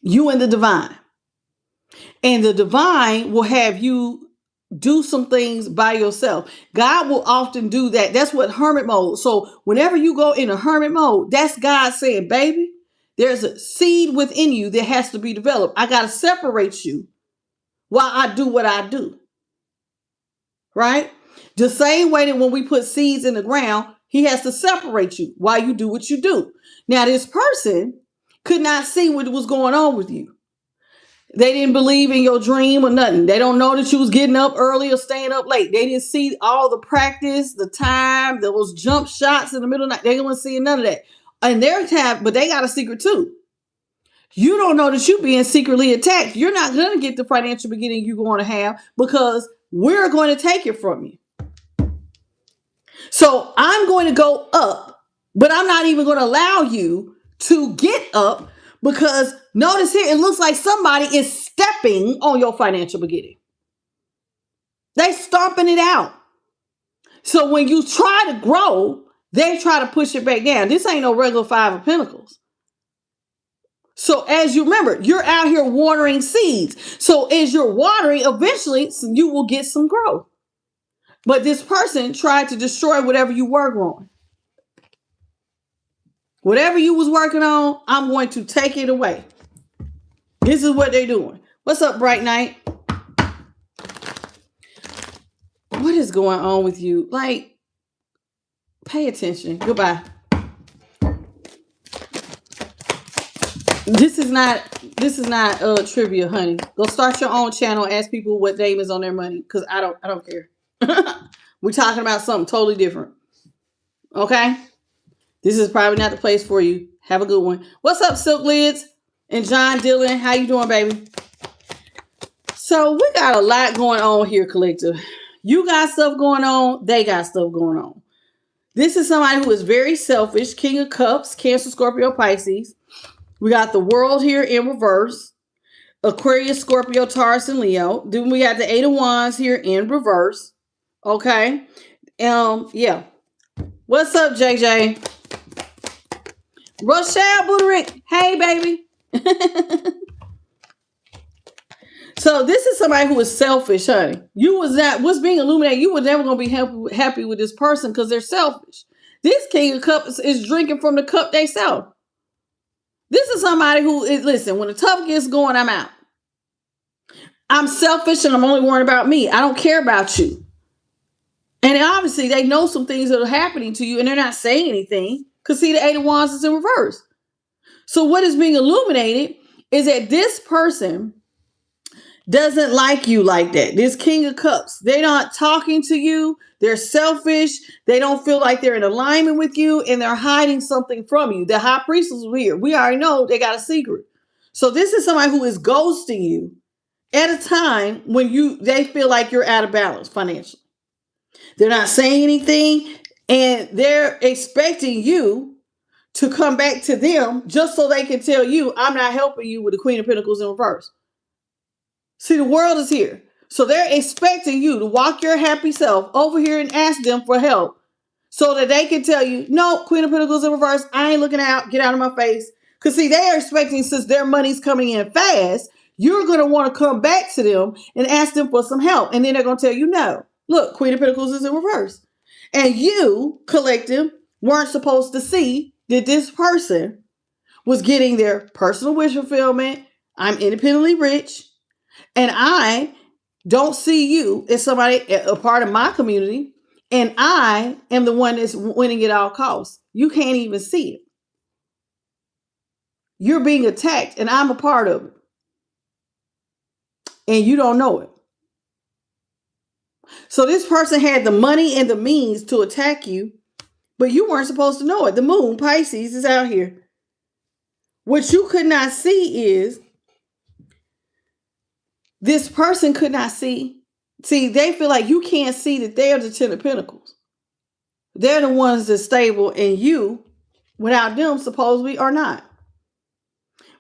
You and the divine. And the divine will have you do some things by yourself. God will often do that. That's what hermit mode. So whenever you go in a hermit mode, that's God saying, baby, there's a seed within you that has to be developed. I got to separate you while I do what I do. Right? The same way that when we put seeds in the ground, he has to separate you while you do what you do. Now, this person could not see what was going on with you. They didn't believe in your dream or nothing. They don't know that you was getting up early or staying up late. They didn't see all the practice, the time, those jump shots in the middle of the night. They didn't see none of that. And their time, but they got a secret too. You don't know that you're being secretly attacked. You're not going to get the financial beginning you're going to have because we're going to take it from you. So I'm going to go up, but I'm not even going to allow you to get up. Because notice here, it looks like somebody is stepping on your financial beginning. They stomping it out. So when you try to grow, they try to push it back down. This ain't no regular 5 of Pentacles. So as you remember, you're out here watering seeds. So as you're watering, eventually you will get some growth. But this person tried to destroy whatever you were growing. Whatever you was working on, I'm going to take it away. This is what they're doing. What's up, Bright Night? What is going on with you? Like, pay attention. Goodbye. This is not trivia, honey. Go start your own channel. Ask people what name is on their money, because I don't care. We're talking about something totally different. Okay? This is probably not the place for you. Have a good one. What's up, Silk Lids and John Dillon? How you doing, baby? So we got a lot going on here, collective. You got stuff going on. They got stuff going on. This is somebody who is very selfish. King of Cups, Cancer, Scorpio, Pisces. We got the World here in reverse. Aquarius, Scorpio, Taurus, and Leo. Then we got the Eight of Wands here in reverse. Okay. Yeah. What's up, JJ? Rochelle Buderick. Hey, baby. So this is somebody who is selfish, honey. What's being illuminated, you were never going to be happy with this person because they're selfish. This King of Cups is drinking from the cup they sell. This is somebody who is, listen, when the tough gets going, I'm out. I'm selfish and I'm only worried about me. I don't care about you. And obviously they know some things that are happening to you and they're not saying anything because see, the Eight of Wands is in reverse. So what is being illuminated is that this person doesn't like you like that. This King of Cups, they're not talking to you. They're selfish. They don't feel like they're in alignment with you and they're hiding something from you. The High Priestess was here. We already know they got a secret. So this is somebody who is ghosting you at a time when they feel like you're out of balance financially. They're not saying anything and they're expecting you to come back to them just so they can tell you, I'm not helping you with the Queen of Pentacles in reverse. See, the world is here. So they're expecting you to walk your happy self over here and ask them for help so that they can tell you, no, Queen of Pentacles in reverse, I ain't looking out, get out of my face. Because see, they are expecting, since their money's coming in fast, you're going to want to come back to them and ask them for some help. And then they're going to tell you, no, look, Queen of Pentacles is in reverse. And you, collective, weren't supposed to see that this person was getting their personal wish fulfillment. I'm independently rich. And I don't see you as somebody, a part of my community, and I am the one that's winning at all costs. You can't even see it. You're being attacked, and I'm a part of it. And you don't know it. So this person had the money and the means to attack you, but you weren't supposed to know it. The moon, Pisces, is out here. What you could not see is this person could not see. See, they feel like you can't see that they're the Ten of Pentacles. They're the ones that's stable, and you, without them, supposedly are not.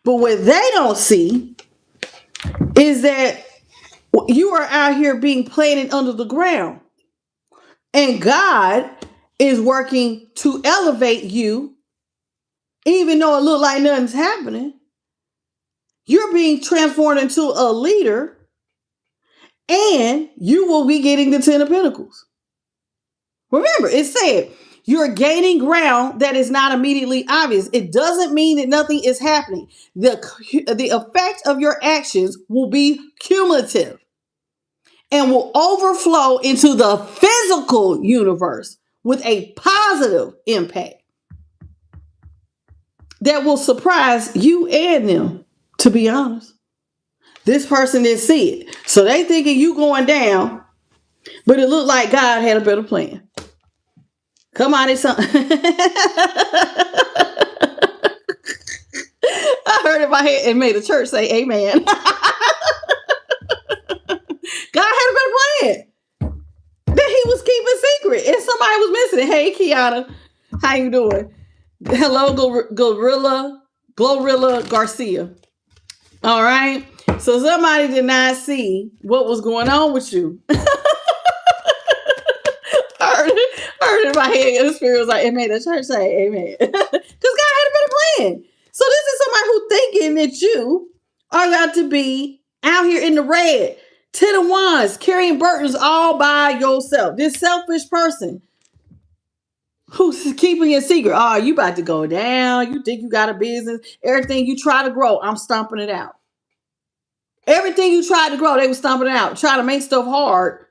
But what they don't see is that you are out here being planted under the ground. And God is working to elevate you, even though it looks like nothing's happening. You're being transformed into a leader, and you will be getting the Ten of Pentacles. Remember, it said you're gaining ground that is not immediately obvious. It doesn't mean that nothing is happening. The effect of your actions will be cumulative and will overflow into the physical universe with a positive impact that will surprise you and them, to be honest. This person didn't see it. So they thinking you going down, but it looked like God had a better plan. Come on, it's something. I heard in my head and made the church say amen. God had a better plan. That he was keeping secret. And somebody was missing it. Hey, Kiana. How you doing? Hello, Glorilla Garcia. All right. So somebody did not see what was going on with you. Heard in my head, and the spirit was like, it made the church say amen. Because God had a better plan. So this is somebody who thinking that you are about to be out here in the red. 10 of Wands, carrying burdens all by yourself. This selfish person who's keeping it secret. Oh, you about to go down. You think you got a business. Everything you try to grow, I'm stomping it out. Everything you tried to grow, they were stomping it out. Trying to make stuff hard,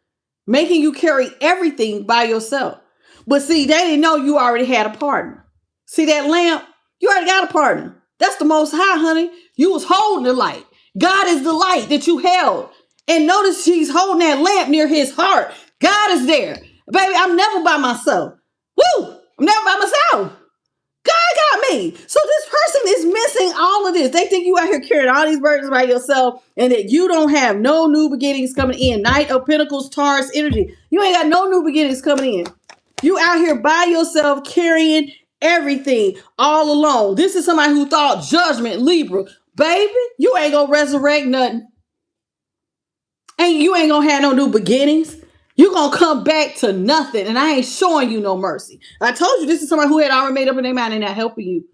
making you carry everything by yourself. But see, they didn't know you already had a partner. See that lamp? You already got a partner. That's the Most High, honey. You was holding the light. God is the light that you held. And notice she's holding that lamp near his heart. God is there. Baby, I'm never by myself. Woo! I'm never by myself. God got me. So this person is missing all of this. They think you out here carrying all these burdens by yourself and that you don't have no new beginnings coming in. Knight of Pentacles, Taurus energy. You ain't got no new beginnings coming in. You out here by yourself carrying everything all alone. This is somebody who thought judgment, Libra. Baby, you ain't gonna resurrect nothing. And you ain't gonna have no new beginnings. You're gonna come back to nothing. And I ain't showing you no mercy. I told you this is somebody who had already made up in their mind and not helping you.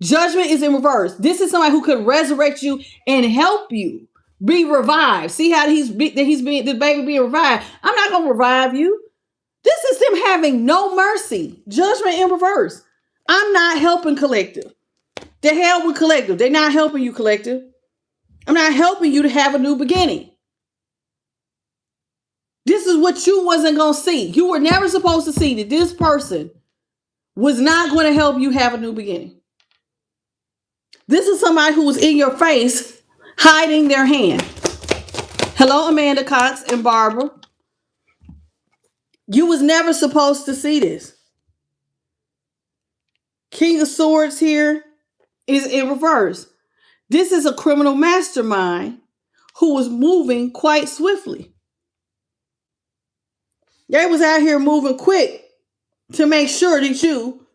Judgment is in reverse. This is somebody who could resurrect you and help you be revived. See how the baby being revived. I'm not gonna revive you. This is them having no mercy. Judgment in reverse. I'm not helping collective. The hell with collective. They're not helping you, collective. I'm not helping you to have a new beginning. This is what you wasn't going to see. You were never supposed to see that this person was not going to help you have a new beginning. This is somebody who was in your face, hiding their hand. Hello, Amanda Cox and Barbara. You was never supposed to see this. King of Swords here is in reverse. This is a criminal mastermind who was moving quite swiftly. They was out here moving quick to make sure that you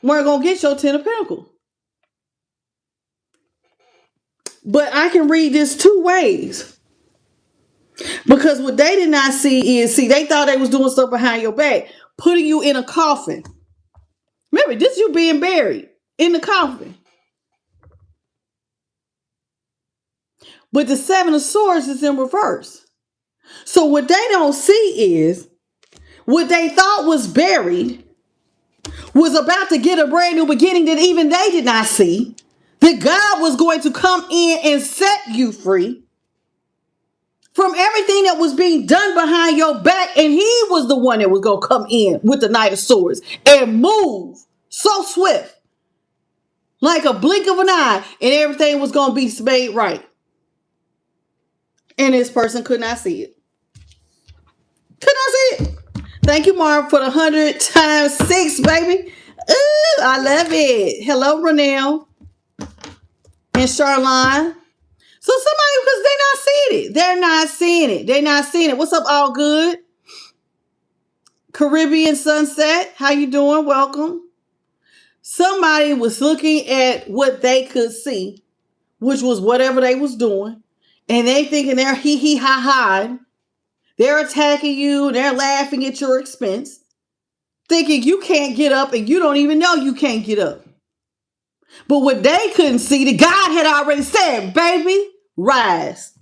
weren't going to get your 10 of Pentacles. But I can read this two ways. Because what they did not see is, they thought they was doing stuff behind your back, putting you in a coffin. Remember, this is you being buried in the coffin. But the 7 of Swords is in reverse. So what they don't see is what they thought was buried was about to get a brand new beginning that even they did not see. That God was going to come in and set you free from everything that was being done behind your back. And he was the one that was going to come in with the Knight of Swords and move so swift, like a blink of an eye, and everything was going to be made right. And this person could not see it. Could not see it. Thank you, Mark, for the 100 times 6, baby. Ooh, I love it. Hello, Renelle and Charlene. So somebody, because they're not seeing it. They're not seeing it. They're not seeing it. What's up, all good? Caribbean Sunset. How you doing? Welcome. Somebody was looking at what they could see, which was whatever they was doing. And they thinking they're hee ha ha. They're attacking you. They're laughing at your expense. Thinking you can't get up and you don't even know you can't get up. But what they couldn't see, that God had already said, baby, rise.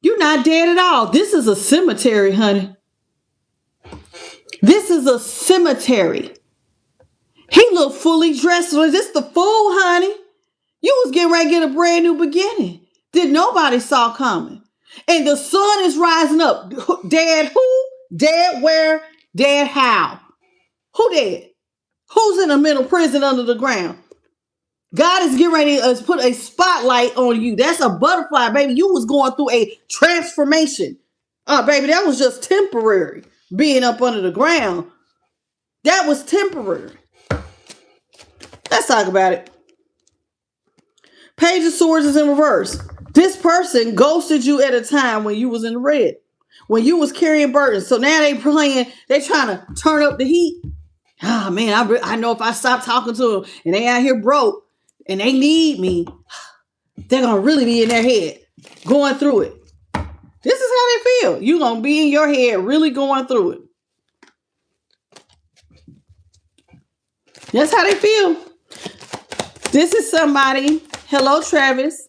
You're not dead at all. This is a cemetery, honey. This is a cemetery. He looked fully dressed. Was this the fool, honey? You was getting ready to get a brand new beginning that nobody saw coming. And the sun is rising up. Dead who? Dead where? Dead how? Who dead? Who's in a mental prison under the ground? God is getting ready to put a spotlight on you. That's a butterfly, baby. You was going through a transformation. Baby, that was just temporary. Being up under the ground. That was temporary. Let's talk about it. Page of Swords is in reverse. This person ghosted you at a time when you was in the red. When you was carrying burdens. So now they trying to turn up the heat. Ah, man, I know if I stop talking to them and they out here broke and they need me, they're going to really be in their head going through it. This is how they feel. You're going to be in your head really going through it. That's how they feel. This is somebody, hello, Travis.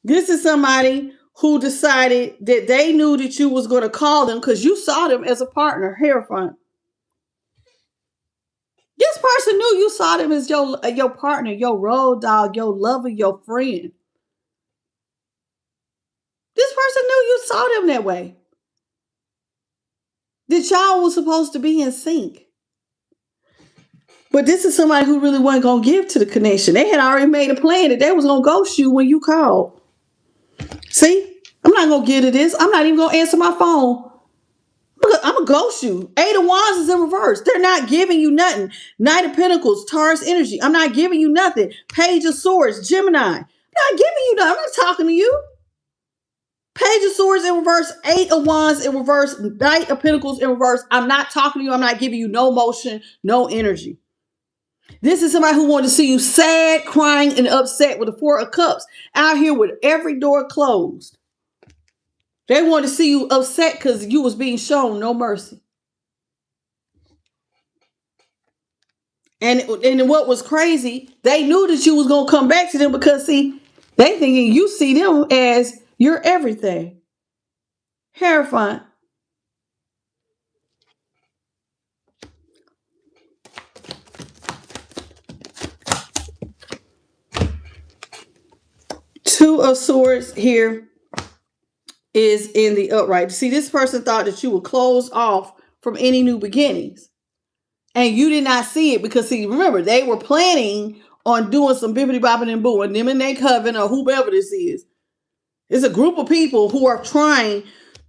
This is somebody who decided that they knew that you was going to call them because you saw them as a partner. Here, front. This person knew you saw them as your partner, your road dog, your lover, your friend. This person knew you saw them that way. That y'all was supposed to be in sync. But this is somebody who really wasn't going to give to the connection. They had already made a plan that they was going to ghost you when you called. See? I'm not going to get to this. I'm not even going to answer my phone. I'm going to ghost you. 8 of Wands is in reverse. They're not giving you nothing. Knight of Pentacles, Taurus energy. I'm not giving you nothing. Page of Swords, Gemini. I'm not giving you nothing. I'm not talking to you. Page of Swords in reverse. 8 of Wands in reverse. Knight of Pentacles in reverse. I'm not talking to you. I'm not giving you no motion, no energy. This is somebody who wanted to see you sad, crying, and upset with the 4 of Cups out here with every door closed. They wanted to see you upset because you was being shown no mercy. And what was crazy, they knew that you was going to come back to them because, see, they thinking you see them as your everything. Terrifying. Two of Swords here is in the upright. See, this person thought that you would close off from any new beginnings. And you did not see it because, see, remember, they were planning on doing some bibbity bopping and booing, them and their coven or whoever this is. It's a group of people who are trying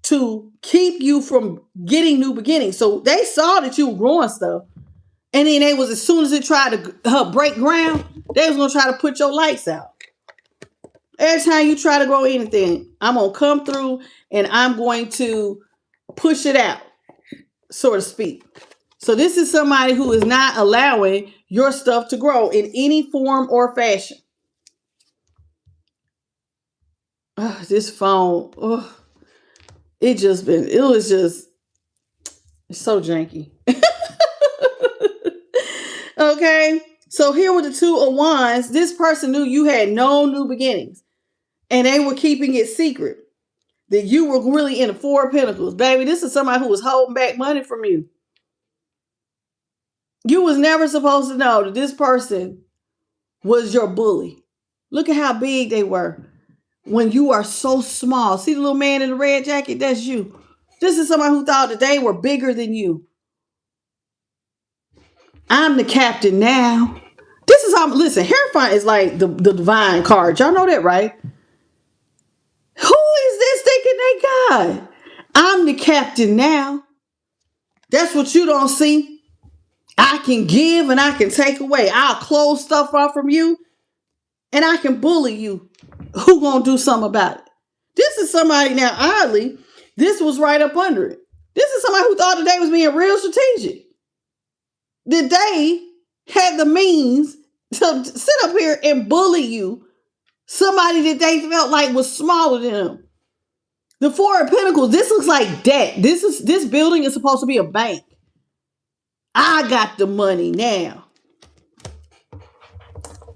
to keep you from getting new beginnings. So they saw that you were growing stuff. And then they was, as soon as it tried to break ground, they was going to try to put your lights out. Every time you try to grow anything, I'm going to come through and I'm going to push it out, so to speak. So this is somebody who is not allowing your stuff to grow in any form or fashion. This phone, it was just so janky. Okay, so here with the 2 of Wands, this person knew you had no new beginnings. And they were keeping it secret that you were really in the 4 of Pentacles. Baby, this is somebody who was holding back money from you. You was never supposed to know that this person was your bully. Look at how big they were when you are so small. See the little man in the red jacket? That's you. This is somebody who thought that they were bigger than you. I'm the captain now. This is how, listen, Hierophant is like the divine card. Y'all know that, right? Who is this thinking they God? I'm the captain now. That's what you don't see. I can give and I can take away. I'll close stuff off from you and I can bully you. Who gonna do something about it? This is somebody, now oddly, this was right up under it. This is somebody who thought that they was being real strategic. That they had the means to sit up here and bully you. Somebody that they felt like was smaller than them. The 4 of Pentacles, this looks like debt. This building is supposed to be a bank. I got the money now.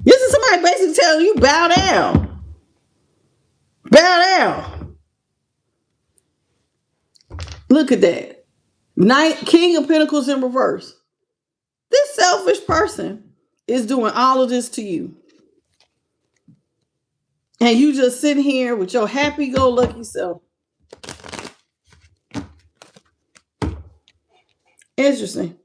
This is somebody basically telling you, bow down. Bow down. Look at that. King of Pentacles in reverse. This selfish person is doing all of this to you. And you just sitting here with your happy-go-lucky self. Interesting.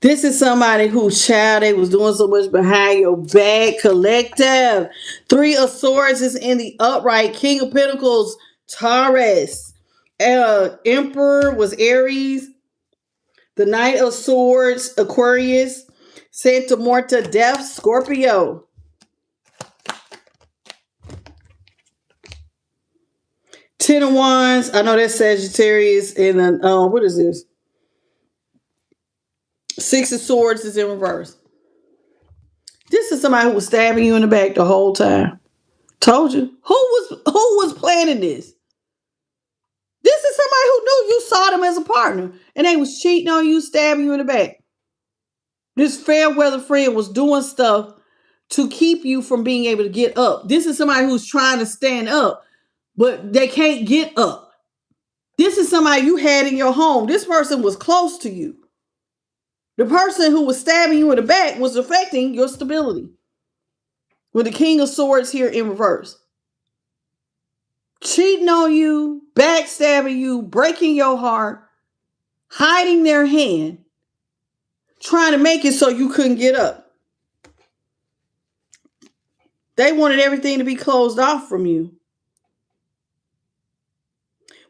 This is somebody whose child they was doing so much behind your back. Collective. 3 of Swords is in the upright. King of Pentacles, Taurus. Emperor was Aries. The Knight of Swords, Aquarius. Santa Morta, Death, Scorpio. Ten of Wands. I know that's Sagittarius. And then, what is this? 6 of Swords is in reverse. This is somebody who was stabbing you in the back the whole time. Told you. Who was planning this? This is somebody who knew You saw them as a partner, and they was cheating on you, stabbing you in the back. This fair weather friend was doing stuff to keep you from being able to get up. This is somebody who's trying to stand up, but they can't get up. This is somebody you had in your home. This person was close to you. The person who was stabbing you in the back was affecting your stability. With the King of Swords here in reverse. Cheating on you, backstabbing you, breaking your heart, hiding their hand, trying to make it so you couldn't get up. They wanted everything to be closed off from you.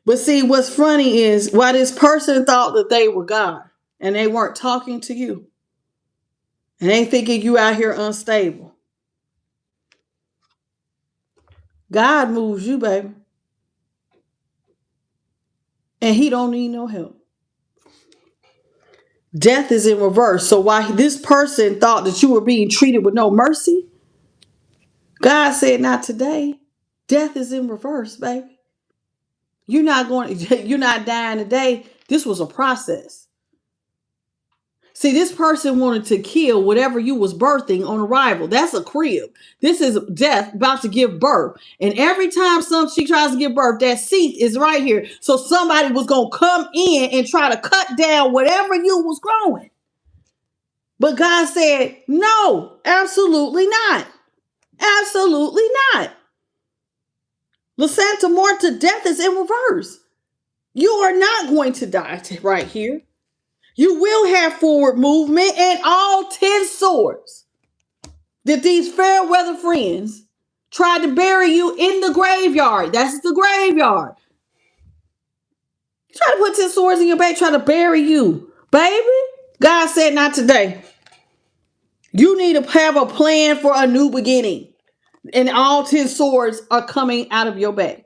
But see, what's funny is why this person thought that they were God and they weren't talking to you. And they thinking you out here unstable. God moves you, baby. And he don't need no help. Death is in reverse. So while this person thought that you were being treated with no mercy, God said, not today. Death is in reverse, baby. You're not dying today. This was a process. See, this person wanted to kill whatever you was birthing on arrival. That's a crib. This is death about to give birth. And every time she tries to give birth, that seed is right here. So somebody was going to come in and try to cut down whatever you was growing. But God said, no, absolutely not. Absolutely not. La Santa Muerte, death is in reverse. You are not going to die right here. You will have forward movement and all 10 swords that these fair weather friends tried to bury you in the graveyard. That's the graveyard. Try to put 10 swords in your back, try to bury you. Baby, God said not today. You need to have a plan for a new beginning. And all 10 swords are coming out of your back.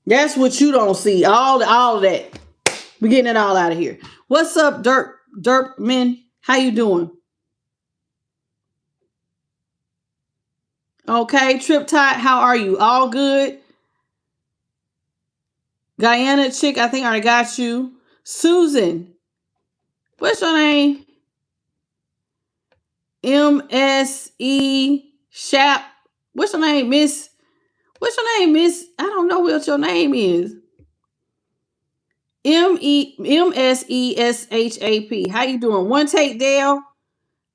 That's what you don't see. All of that. We're getting it all out of here. What's up, Derp Men? How you doing? Okay, Triptide, how are you? All good? Guyana Chick, I think I already got you. Susan, what's your name? MSE Shap. What's your name, Miss? What's your name, Miss? I don't know what your name is. MSESHAP. How you doing? One Take Dale.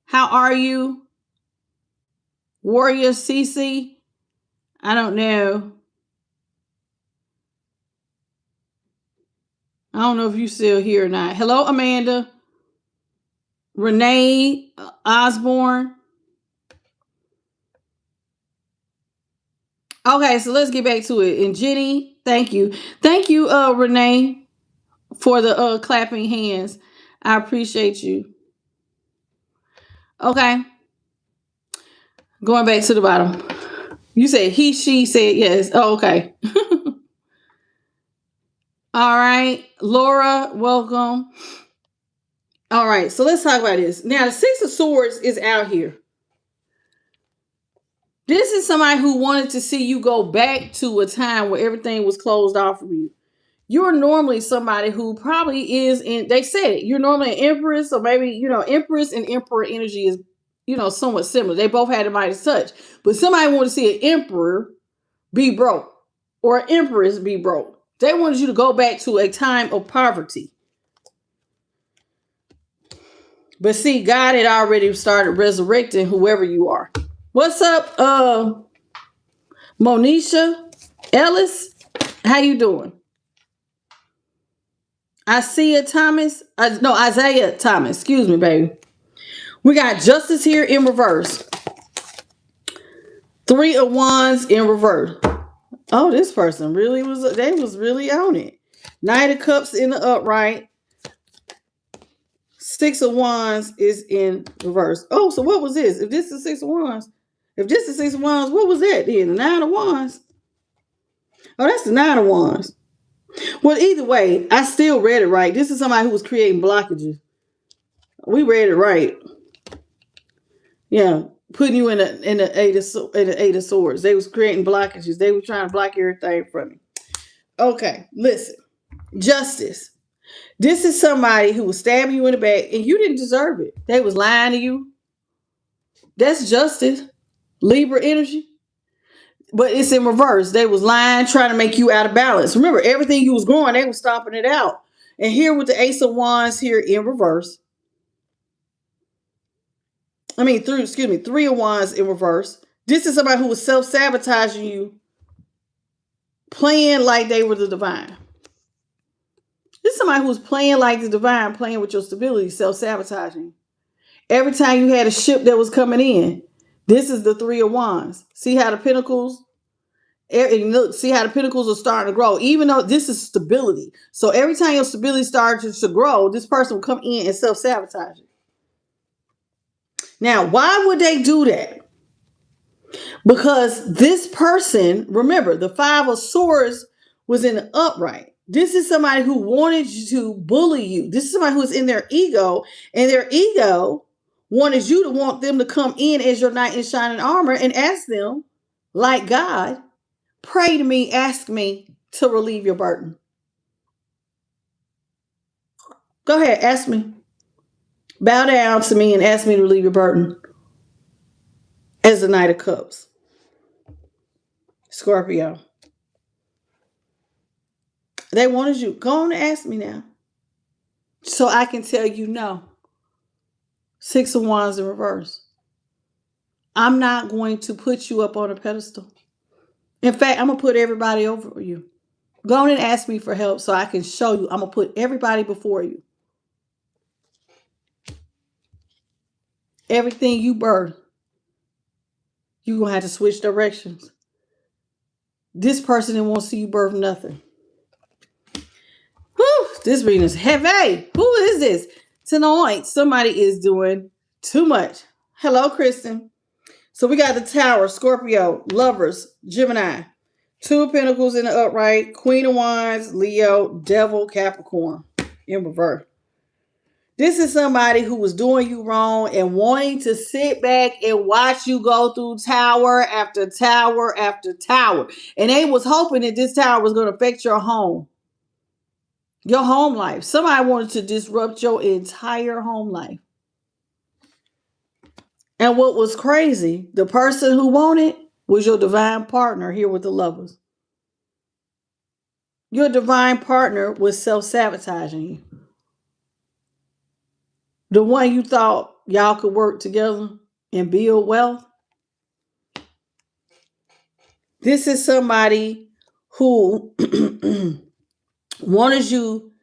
How are you? Warrior CC. I don't know. I don't know if you still here or not. Hello, Amanda. Renee Osborne. Okay, so let's get back to it. And Jenny, thank you. Thank you, Renee, for the clapping hands. I appreciate you. Okay. Going back to the bottom. You said he, she said yes. Oh, okay. All right. Laura, welcome. All right. So let's talk about this. Now, the Six of Swords is out here. This is somebody who wanted to see you go back to a time where everything was closed off from you. You're normally somebody who probably is in, they said it, you're normally an empress, or maybe, empress and emperor energy is, somewhat similar. They both had a Midas touch. But somebody wanted to see an emperor be broke or an empress be broke. They wanted you to go back to a time of poverty. But see, God had already started resurrecting whoever you are. What's up, Monisha Ellis? How you doing? Isaiah Thomas. Excuse me, baby. We got Justice here in reverse. 3 of Wands in reverse. Oh, this person really they was really on it. Knight of Cups in the upright. 6 of Wands is in reverse. Oh, so what was this? If this is 6 of Wands, what was that then? The 9 of Wands? Oh, that's the 9 of Wands. Well, either way, I still read it right. This is somebody who was creating blockages. We read it right. Yeah, putting you in the eight of swords. They was creating blockages. They were trying to block everything from you. Okay, listen. Justice. This is somebody who was stabbing you in the back and you didn't deserve it. They was lying to you. That's justice. Libra energy. But it's in reverse. They was lying, trying to make you out of balance. Remember, everything you was going, they was stomping it out. And here with the Ace of Wands here in reverse. Three of Wands in reverse. This is somebody who was self-sabotaging you, playing like they were the divine. This is somebody who was playing like the divine, playing with your stability, self-sabotaging. Every time you had a ship that was coming in, this is the Three of Wands. See how the pentacles, see how the pentacles are starting to grow, even though this is stability. So every time your stability starts to grow, this person will come in and self-sabotage it. Now, why would they do that? Because this person, remember, the Five of Swords was in the upright. This is somebody who wanted to bully you. This is somebody who is in their ego, and their ego wanted you to want them to come in as your knight in shining armor and ask them, like God, pray to me, ask me to relieve your burden. Go ahead, ask me. Bow down to me and ask me to relieve your burden as the Knight of Cups. Scorpio. They wanted you. Go on and ask me now. So I can tell you no. Six of Wands in reverse. I'm not going to put you up on a pedestal. In fact, I'm going to put everybody over you. Go on and ask me for help so I can show you. I'm going to put everybody before you. Everything you birth, you're going to have to switch directions. This person didn't want to see you birth nothing. Whew, this reading is heavy. Who is this? Tonight, somebody is doing too much. Hello, Kristen. So we got the Tower, Scorpio, Lovers, Gemini, Two of Pentacles in the upright, Queen of Wands, Leo, Devil, Capricorn in reverse. This is somebody who was doing you wrong and wanting to sit back and watch you go through tower after tower after tower. And they was hoping that this tower was going to affect your home life. Somebody wanted to disrupt your entire home life. And what was crazy, the person who wanted was your divine partner here with the Lovers. Your divine partner was self-sabotaging you. The one you thought y'all could work together and build wealth. This is somebody who wanted you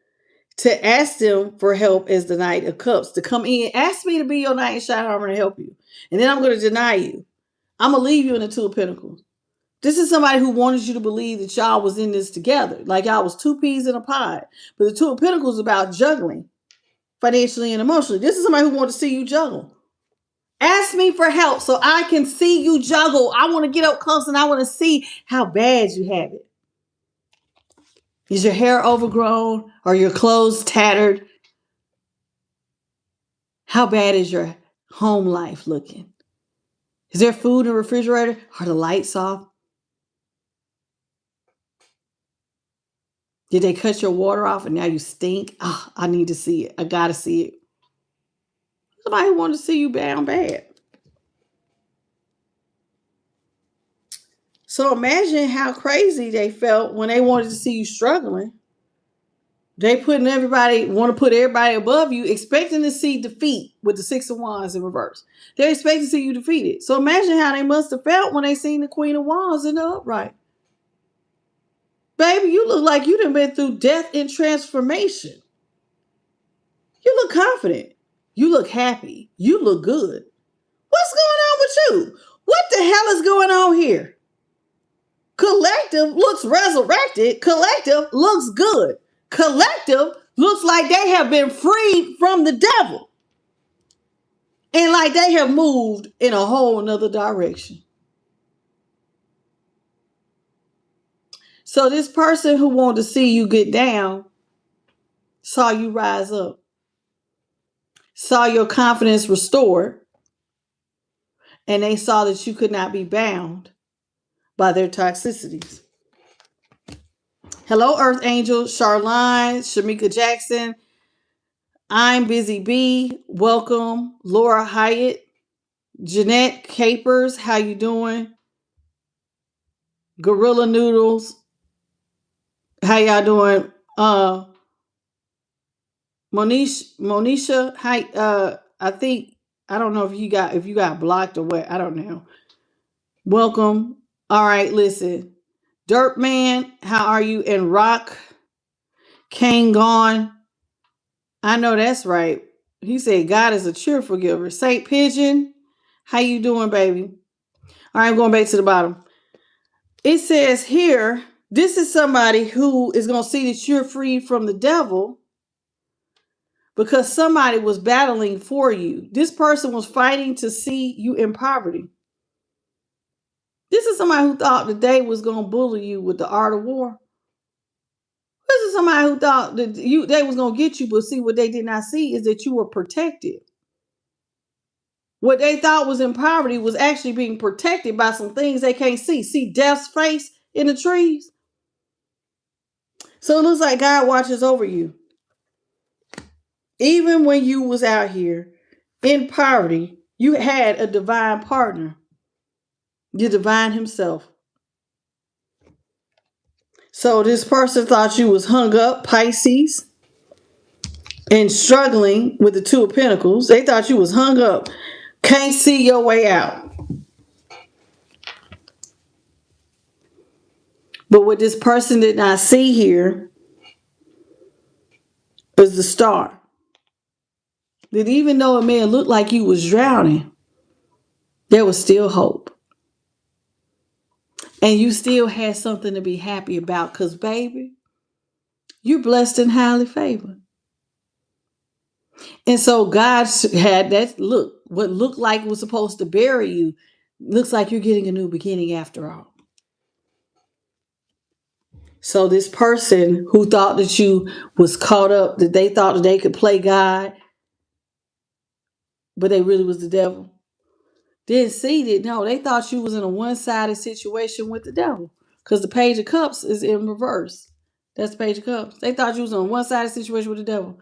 to ask them for help as the Knight of Cups, to come in, ask me to be your knight in shining armor to help you. And then I'm going to deny you. I'm going to leave you in the Two of Pentacles. This is somebody who wanted you to believe that y'all was in this together. Like y'all was two peas in a pod. But the Two of Pentacles is about juggling financially and emotionally. This is somebody who wanted to see you juggle. Ask me for help so I can see you juggle. I want to get up close and I want to see how bad you have it. Is your hair overgrown? Are your clothes tattered? How bad is your home life looking? Is there food in the refrigerator? Are the lights off? Did they cut your water off and now you stink? Oh, I need to see it. I got to see it. Somebody wanted to see you down bad. So imagine how crazy they felt when they wanted to see you struggling. They want to put everybody above you, expecting to see defeat with the Six of Wands in reverse. They're expecting to see you defeated. So imagine how they must have felt when they seen the Queen of Wands in the upright. Baby, you look like you done been through death and transformation. You look confident. You look happy. You look good. What's going on with you? What the hell is going on here? Collective looks resurrected. Collective looks good. Collective looks like they have been freed from the devil. And like they have moved in a whole nother direction. So this person who wanted to see you get down saw you rise up. Saw your confidence restored. And they saw that you could not be bound by their toxicities. Hello, Earth Angel, Charline, Shamika Jackson. I'm Busy Bee. Welcome, Laura Hyatt, Jeanette Capers. How you doing? Gorilla Noodles. How y'all doing? Monisha. Hi. I think I don't know if you got blocked or what. I don't know. Welcome. All right. Listen, Dirt Man. How are you? And Rock Kane gone. I know that's right. He said God is a cheerful giver. Saint Pigeon, how you doing, baby? All right, I'm going back to the bottom. It says here, this is somebody who is going to see that you're free from the devil because somebody was battling for you. This person was fighting to see you in poverty. This is somebody who thought that they was going to bully you with the art of war. This is somebody who thought that they was going to get you, but see, what they did not see is that you were protected. What they thought was in poverty was actually being protected by some things they can't see. See death's face in the trees? So it looks like God watches over you. Even when you was out here in poverty, you had a divine partner. The divine himself. So this person thought you was hung up, Pisces, and struggling with the Two of Pentacles. They thought you was hung up. Can't see your way out. But what this person did not see here is the star. That even though it may have looked like you was drowning, there was still hope. And you still had something to be happy about because, baby, you're blessed and highly favored. And so God had that look. What looked like was supposed to bury you looks like you're getting a new beginning after all. So this person who thought that you was caught up, that they thought that they could play God, but they really was the devil. Didn't see that. No, they thought you was in a one-sided situation with the devil. Because the Page of Cups is in reverse. That's the Page of Cups. They thought you was in a one-sided situation with the devil.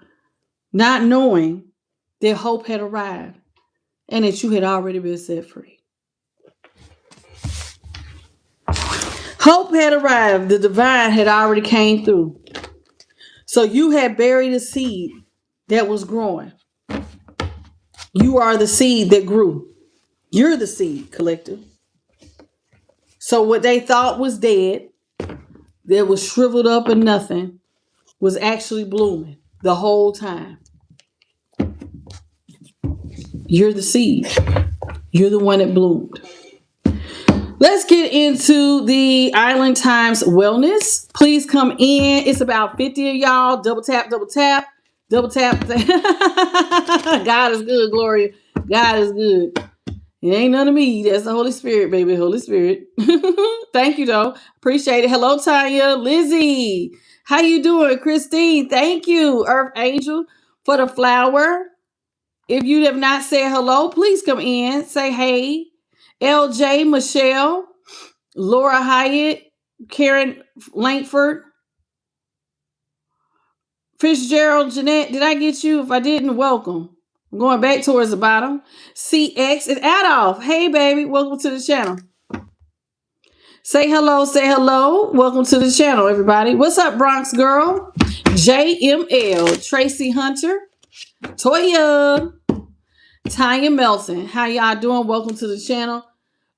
Not knowing that hope had arrived. And that you had already been set free. Hope had arrived. The divine had already came through. So you had buried a seed that was growing. You are the seed that grew. You're the seed, collective. So what they thought was dead, that was shriveled up and nothing, was actually blooming the whole time. You're the seed. You're the one that bloomed. Let's get into the Island Times Wellness. Please come in. It's about 50 of y'all. Double tap, double tap, double tap. God is good, Gloria. God is good. It ain't none of me. That's the Holy Spirit, baby. Holy Spirit. Thank you, though. Appreciate it. Hello, Tanya. Lizzie. How you doing? Christine. Thank you, Earth Angel, for the flower. If you have not said hello, please come in. Say hey. LJ, Michelle, Laura Hyatt, Karen Langford, Fitzgerald, Jeanette. Did I get you? If I didn't, welcome. I'm going back towards the bottom. CX and Adolph. Hey, baby. Welcome to the channel. Say hello. Say hello. Welcome to the channel, everybody. What's up, Bronx girl? JML. Tracy Hunter. Toya. Tanya Melton. How y'all doing? Welcome to the channel.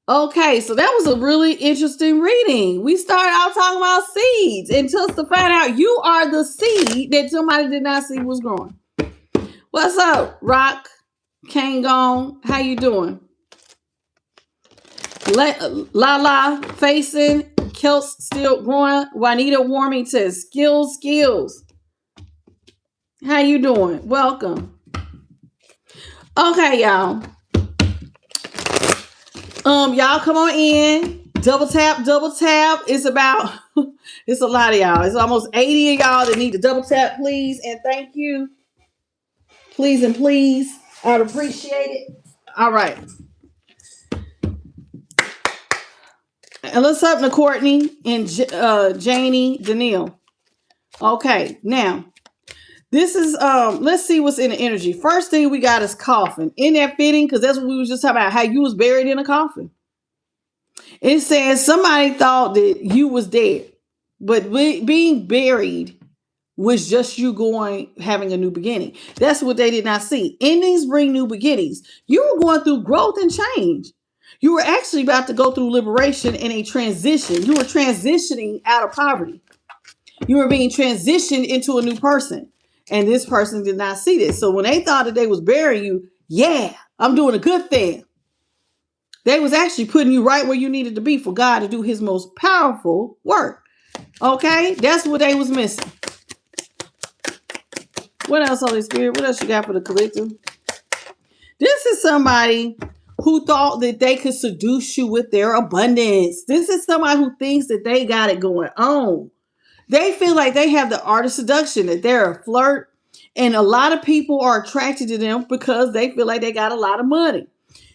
Okay, so that was a really interesting reading. We started out talking about seeds and just to find out you are the seed that somebody did not see was growing. What's up, Rock Kangon? How you doing? Lala facing, Kelts still growing. Juanita Warming says skills. How you doing? Welcome. Okay, y'all. Y'all come on in. Double tap. It's about, it's a lot of y'all. It's almost 80 of y'all that need to double tap, please. And thank you. Please and please. I'd appreciate it. All right. And let's up to Courtney and Janie Danielle. Okay, now this is let's see what's in the energy. First thing we got is coffin. In that fitting, because that's what we was just talking about, how you was buried in a coffin. It says somebody thought that you was dead, but being buried was just you having a new beginning. That's what they did not see. Endings bring new beginnings. You were going through growth and change. You were actually about to go through liberation and a transition. You were transitioning out of poverty. You were being transitioned into a new person. And this person did not see this. So when they thought that they was burying you, yeah, I'm doing a good thing. They was actually putting you right where you needed to be for God to do his most powerful work. Okay? That's what they was missing. What else, Holy Spirit? What else you got for the collective? This is somebody who thought that they could seduce you with their abundance. This is somebody who thinks that they got it going on. They feel like they have the art of seduction, that they're a flirt. And a lot of people are attracted to them because they feel like they got a lot of money.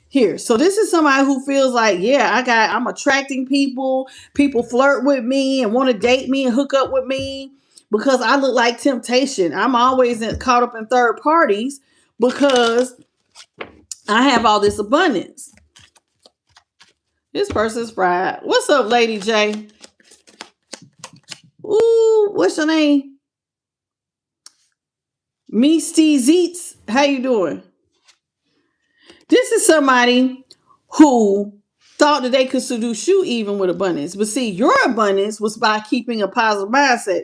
Here. So this is somebody who feels like, yeah, I'm attracting people. People flirt with me and want to date me and hook up with me because I look like temptation. I'm always caught up in third parties because I have all this abundance. This person's fried. What's up, Lady J? Ooh, what's your name? Misty Zeets. How you doing? This is somebody who thought that they could seduce you even with abundance. But see, your abundance was by keeping a positive mindset.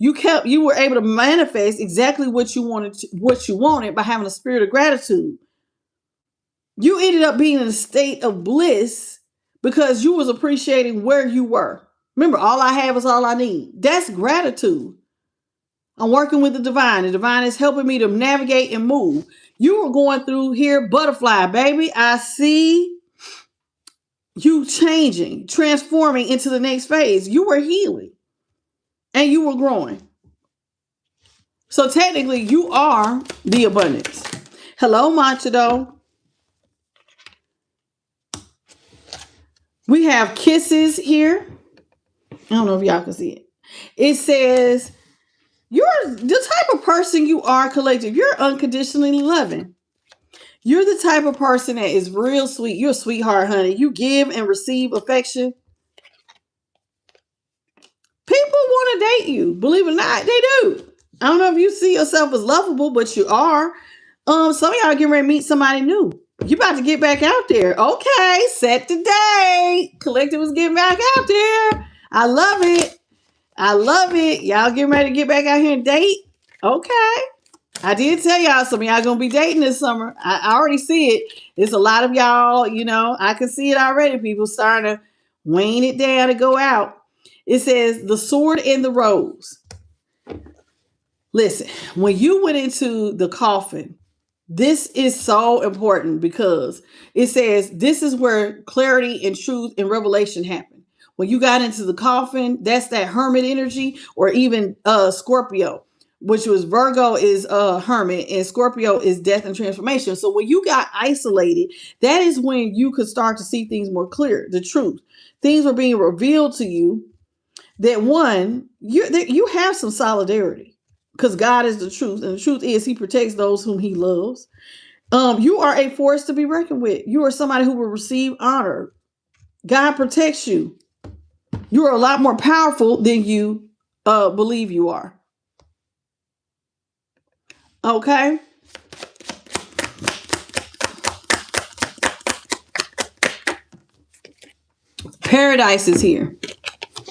You were able to manifest exactly what you wanted by having a spirit of gratitude. You ended up being in a state of bliss because you was appreciating where you were. Remember, all I have is all I need. That's gratitude. I'm working with the divine. The divine is helping me to navigate and move. You were going through here, butterfly, baby. I see you changing, transforming into the next phase. You were healing and you were growing. So technically, you are the abundance. Hello, Machado. We have kisses here. I don't know if y'all can see it. It says, you're the type of person you are, collective. You're unconditionally loving. You're the type of person that is real sweet. You're a sweetheart, honey. You give and receive affection. People want to date you. Believe it or not, they do. I don't know if you see yourself as lovable, but you are. Some of y'all getting ready to meet somebody new. You about to get back out there. Okay, set the date. Collective is getting back out there. I love it. I love it. Y'all getting ready to get back out here and date? Okay. I did tell y'all some of y'all gonna be dating this summer. I already see it. It's a lot of y'all, I can see it already. People starting to wane it down to go out. It says the sword and the rose. Listen, when you went into the coffin, this is so important because it says this is where clarity and truth and revelation happen. When you got into the coffin, that's that hermit energy, or even Scorpio, which was Virgo is hermit and Scorpio is death and transformation. So when you got isolated, that is when you could start to see things more clear, the truth. Things were being revealed to you that you have some solidarity. Because God is the truth. And the truth is he protects those whom he loves. You are a force to be reckoned with. You are somebody who will receive honor. God protects you. You are a lot more powerful than you believe you are. Okay? Paradise is here.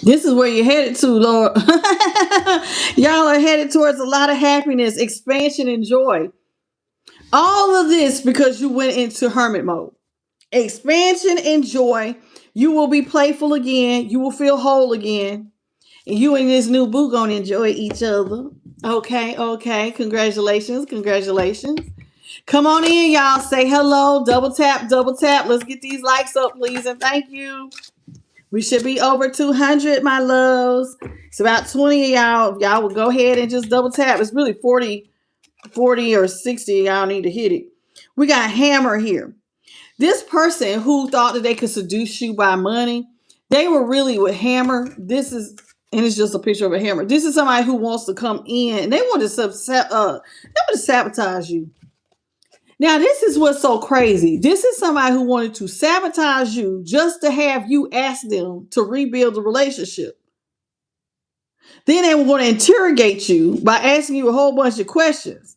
This is where you're headed to, Lord. Y'all are headed towards a lot of happiness, expansion, and joy. All of this because you went into hermit mode. Expansion and joy. You will be playful again. You will feel whole again. And you and this new boo gonna enjoy each other. Okay. Congratulations. Come on in, y'all. Say hello. Double tap. Let's get these likes up, please. And thank you. We should be over 200, my loves. It's about 20 of y'all. Y'all will go ahead and just double tap. It's really 40 or 60. Y'all need to hit it. We got Hammer here. This person who thought that they could seduce you by money, They were really with hammer. This is, and it's just a picture of a hammer. This is somebody who wants to come in and they want to sabotage you. Now, this is what's so crazy. This is somebody who wanted to sabotage you just to have you ask them to rebuild the relationship. Then they were going to interrogate you by asking you a whole bunch of questions.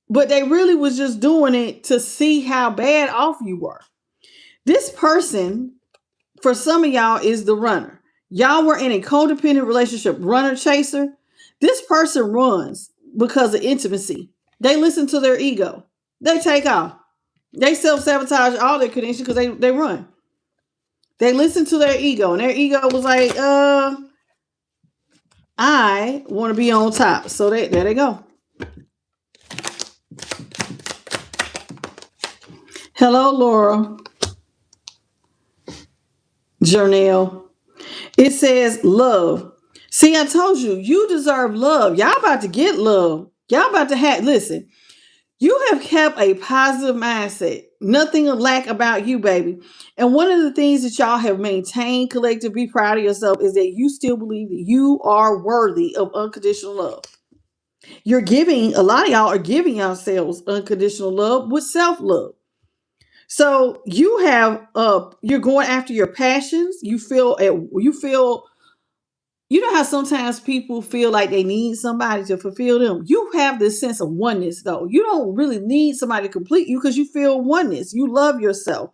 But they really was just doing it to see how bad off you were. This person, for some of y'all, is the runner. Y'all were in a codependent relationship, runner chaser. This person runs because of intimacy. They listen to their ego. They take off. They self-sabotage all their connections because they run. They listen to their ego, and their ego was like, I want to be on top. So there they go. Hello, Laura. Journal. It says love. See, I told you, you deserve love. Y'all about to get love. Y'all about to have, listen, you have kept a positive mindset. Nothing to lack about you, baby. And one of the things that y'all have maintained, collective, be proud of yourself, is that you still believe that you are worthy of unconditional love. You're giving, a lot of y'all are giving yourselves unconditional love with self-love. So you have, you're going after your passions. You know how sometimes people feel like they need somebody to fulfill them? You have this sense of oneness, though. You don't really need somebody to complete you because you feel oneness. You love yourself.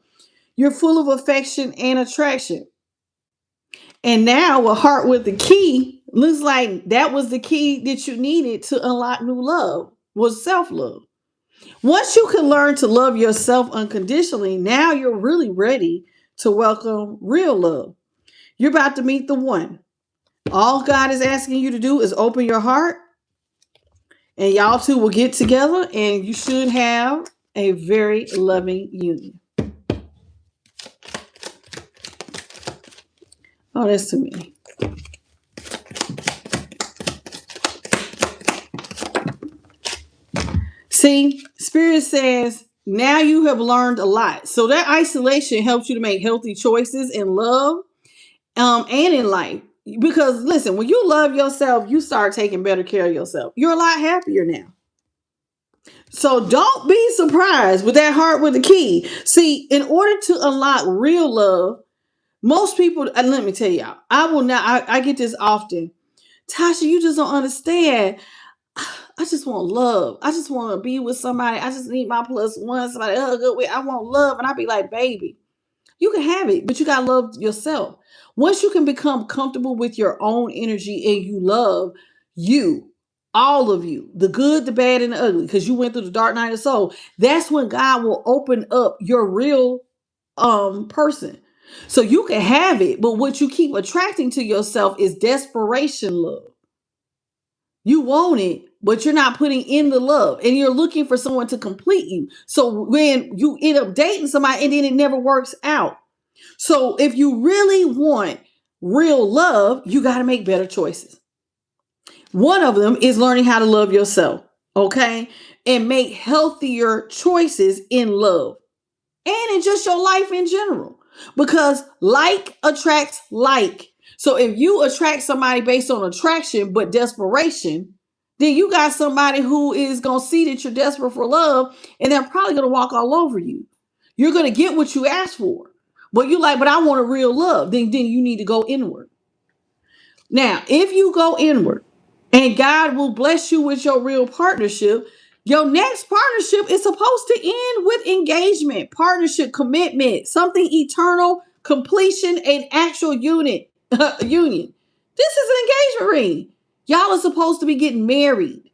You're full of affection and attraction. And now a heart with the key looks like that was the key that you needed to unlock new love, was self-love. Once you can learn to love yourself unconditionally, now you're really ready to welcome real love. You're about to meet the one. All God is asking you to do is open your heart, and y'all two will get together, and you should have a very loving union. Oh, that's too many. See, Spirit says, now you have learned a lot. So that isolation helps you to make healthy choices in love, and in life. Because listen, when you love yourself, you start taking better care of yourself. You're a lot happier now. So don't be surprised with that heart with the key. See, in order to unlock real love, most people, and let me tell y'all, I will not, I get this often. Tasha, you just don't understand. I just want love. I just want to be with somebody. I just need my plus one, somebody to hug up with. I want love. And I be like, baby, you can have it, but you got to love yourself. Once you can become comfortable with your own energy and you love you, all of you, the good, the bad, and the ugly, because you went through the dark night of soul, that's when God will open up your real person. So you can have it, but what you keep attracting to yourself is desperation love. You want it, but you're not putting in the love, and you're looking for someone to complete you. So when you end up dating somebody and then it never works out. So if you really want real love, you got to make better choices. One of them is learning how to love yourself, okay? And make healthier choices in love and in just your life in general. Because like attracts like. So if you attract somebody based on attraction but desperation, then you got somebody who is going to see that you're desperate for love, and they're probably going to walk all over you. You're going to get what you asked for. But you like, but I want a real love. Then you need to go inward. Now, if you go inward and God will bless you with your real partnership, your next partnership is supposed to end with engagement, partnership, commitment, something eternal, completion, and actual union. This is an engagement ring. Y'all are supposed to be getting married.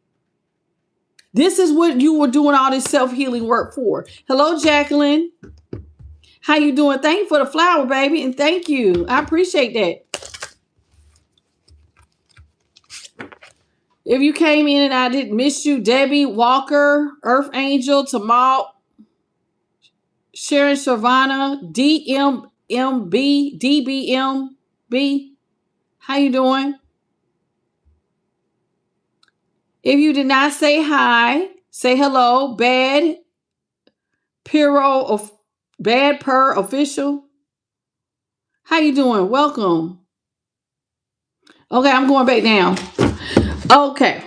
This is what you were doing all this self-healing work for. Hello, Jacqueline. How you doing? Thank you for the flower, baby, and thank you. I appreciate that. If you came in and I didn't miss you, Debbie, Walker, Earth Angel, Tamal, Sharon, Shavana, DMMB, DBMB, how you doing? If you did not say hi, say hello. Bad Piro of Bad per official. How you doing? Welcome. Okay, I'm going back down. Okay.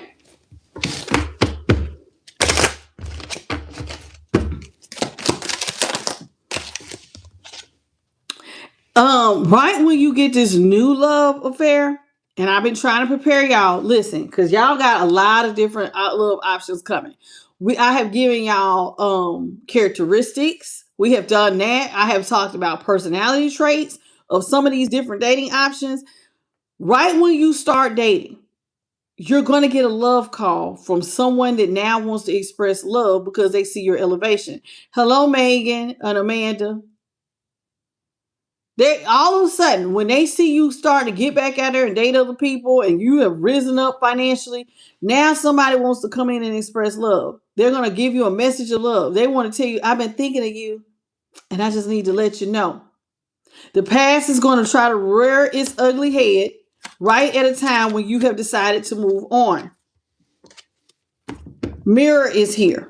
Right when you get this new love affair, and I've been trying to prepare y'all. Listen, because y'all got a lot of different love options coming. I have given y'all characteristics. We have done that. I have talked about personality traits of some of these different dating options. Right when you start dating, you're going to get a love call from someone that now wants to express love because they see your elevation. Hello, Megan and Amanda. They all of a sudden, when they see you starting to get back out there and date other people and you have risen up financially, now somebody wants to come in and express love. They're going to give you a message of love. They want to tell you, I've been thinking of you and I just need to let you know. The past is going to try to rear its ugly head right at a time when you have decided to move on. Mirror is here.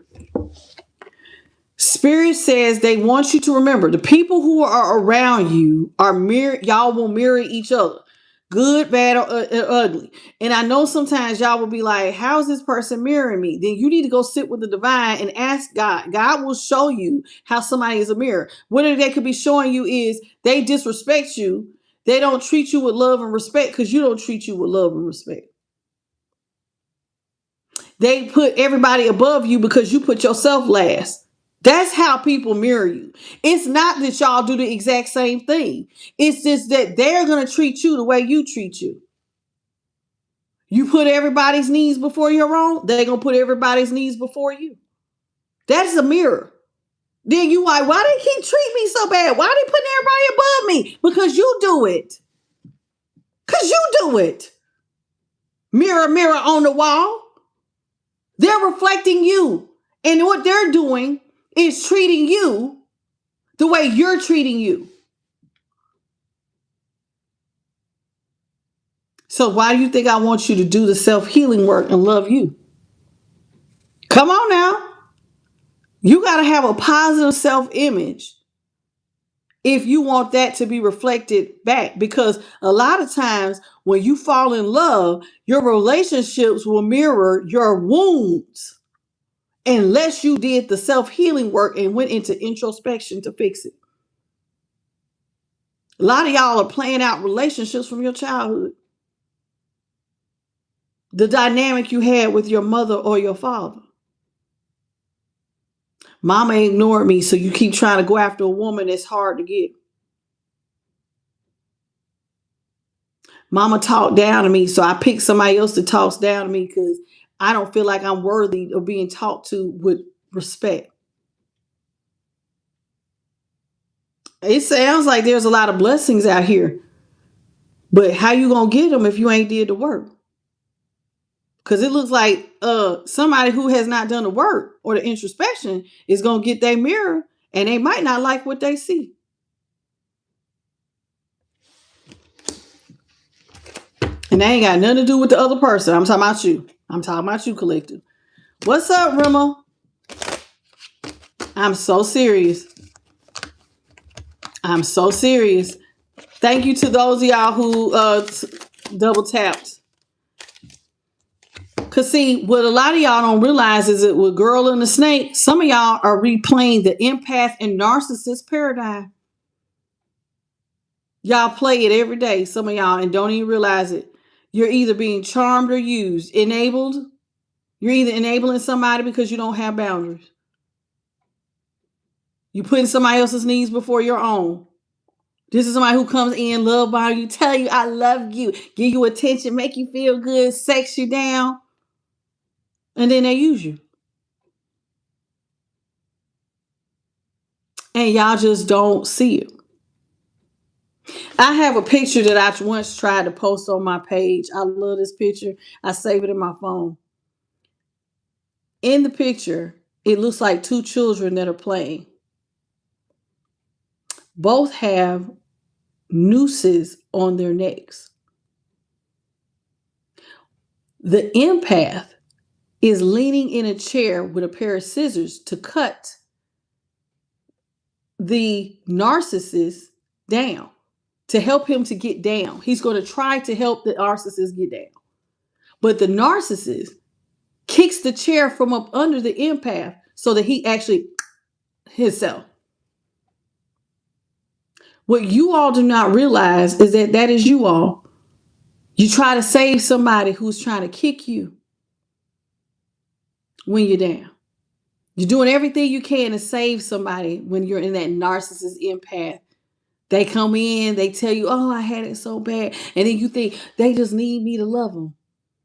Spirit says they want you to remember the people who are around you are y'all will mirror each other, good, bad, or ugly. And I know sometimes y'all will be like, how is this person mirroring me? Then you need to go sit with the divine and ask God. God will show you how somebody is a mirror. What they could be showing you is they disrespect you. They don't treat you with love and respect because you don't treat you with love and respect. They put everybody above you because you put yourself last. That's how people mirror you. It's not that y'all do the exact same thing. It's just that they're going to treat you the way you treat you. You put everybody's needs before your own, they're going to put everybody's needs before you. That's a mirror. Then you like, why they keep treating me so bad? Why they putting everybody above me? Because you do it. Because you do it. Mirror, mirror on the wall. They're reflecting you. And what they're doing is treating you the way you're treating you. So why do you think I want you to do the self-healing work and love you? Come on now. You got to have a positive self-image if you want that to be reflected back. Because a lot of times when you fall in love, your relationships will mirror your wounds unless you did the self-healing work and went into introspection to fix it. A lot of y'all are playing out relationships from your childhood. The dynamic you had with your mother or your father. Mama ignored me, so you keep trying to go after a woman that's hard to get. Mama talked down to me, so I picked somebody else to talk down to me because I don't feel like I'm worthy of being talked to with respect. It sounds like there's a lot of blessings out here, but how you gonna get them if you ain't did the work? Because it looks like somebody who has not done the work or the introspection is gonna get their mirror, and they might not like what they see. And they ain't got nothing to do with the other person. I'm talking about you. I'm talking about you, collective. What's up, Rima? I'm so serious. I'm so serious. Thank you to those of y'all who double tapped. Because see, what a lot of y'all don't realize is that with Girl and the Snake, some of y'all are replaying the empath and narcissist paradigm. Y'all play it every day, some of y'all, and don't even realize it. You're either being charmed or used, enabled. You're either enabling somebody because you don't have boundaries. You putting somebody else's needs before your own. This is somebody who comes in, love bomb you, tell you I love you, give you attention, make you feel good, sex you down, and then they use you. And y'all just don't see it. I have a picture that I once tried to post on my page. I love this picture. I save it in my phone. In the picture, it looks like two children that are playing. Both have nooses on their necks. The empath is leaning in a chair with a pair of scissors to cut the narcissist down, to help him to get down. He's going to try to help the narcissist get down. But the narcissist kicks the chair from up under the empath so that he actually himself. What you all do not realize is that that is you all. You try to save somebody who's trying to kick you when you're down. You're doing everything you can to save somebody when you're in that narcissist empath. They come in, they tell you, oh, I had it so bad. And then you think they just need me to love them.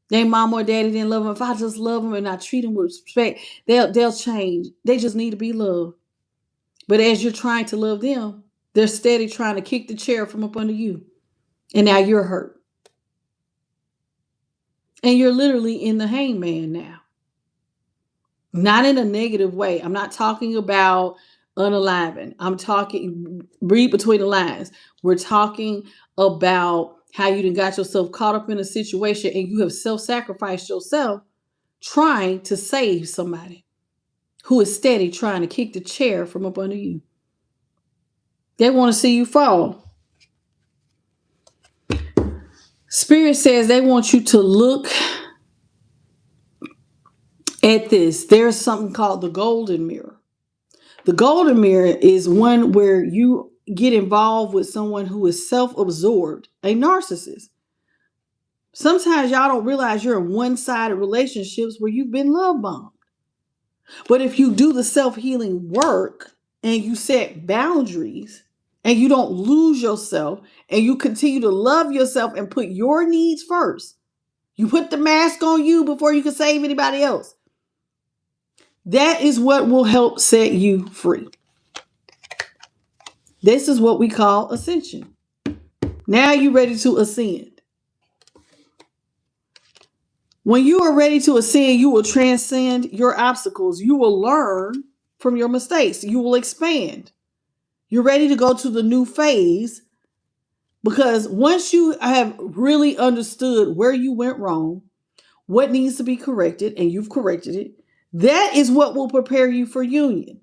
Their mom or daddy didn't love them. If I just love them and I treat them with respect, they'll change. They just need to be loved. But as you're trying to love them, they're steady trying to kick the chair from up under you. And now you're hurt. And you're literally in the hangman now. Not in a negative way. I'm not talking about unaliving. I'm talking, read between the lines. We're talking about how you done got yourself caught up in a situation and you have self-sacrificed yourself trying to save somebody who is steady trying to kick the chair from up under you. They want to see you fall. Spirit says they want you to look at this. There's something called the golden mirror. The golden mirror is one where you get involved with someone who is self-absorbed, a narcissist. Sometimes y'all don't realize you're in one-sided relationships where you've been love bombed. But if you do the self-healing work and you set boundaries and you don't lose yourself and you continue to love yourself and put your needs first, you put the mask on you before you can save anybody else. That is what will help set you free. This is what we call ascension. Now you're ready to ascend. When you are ready to ascend, you will transcend your obstacles. You will learn from your mistakes. You will expand. You're ready to go to the new phase because once you have really understood where you went wrong, what needs to be corrected, and you've corrected it, that is what will prepare you for union.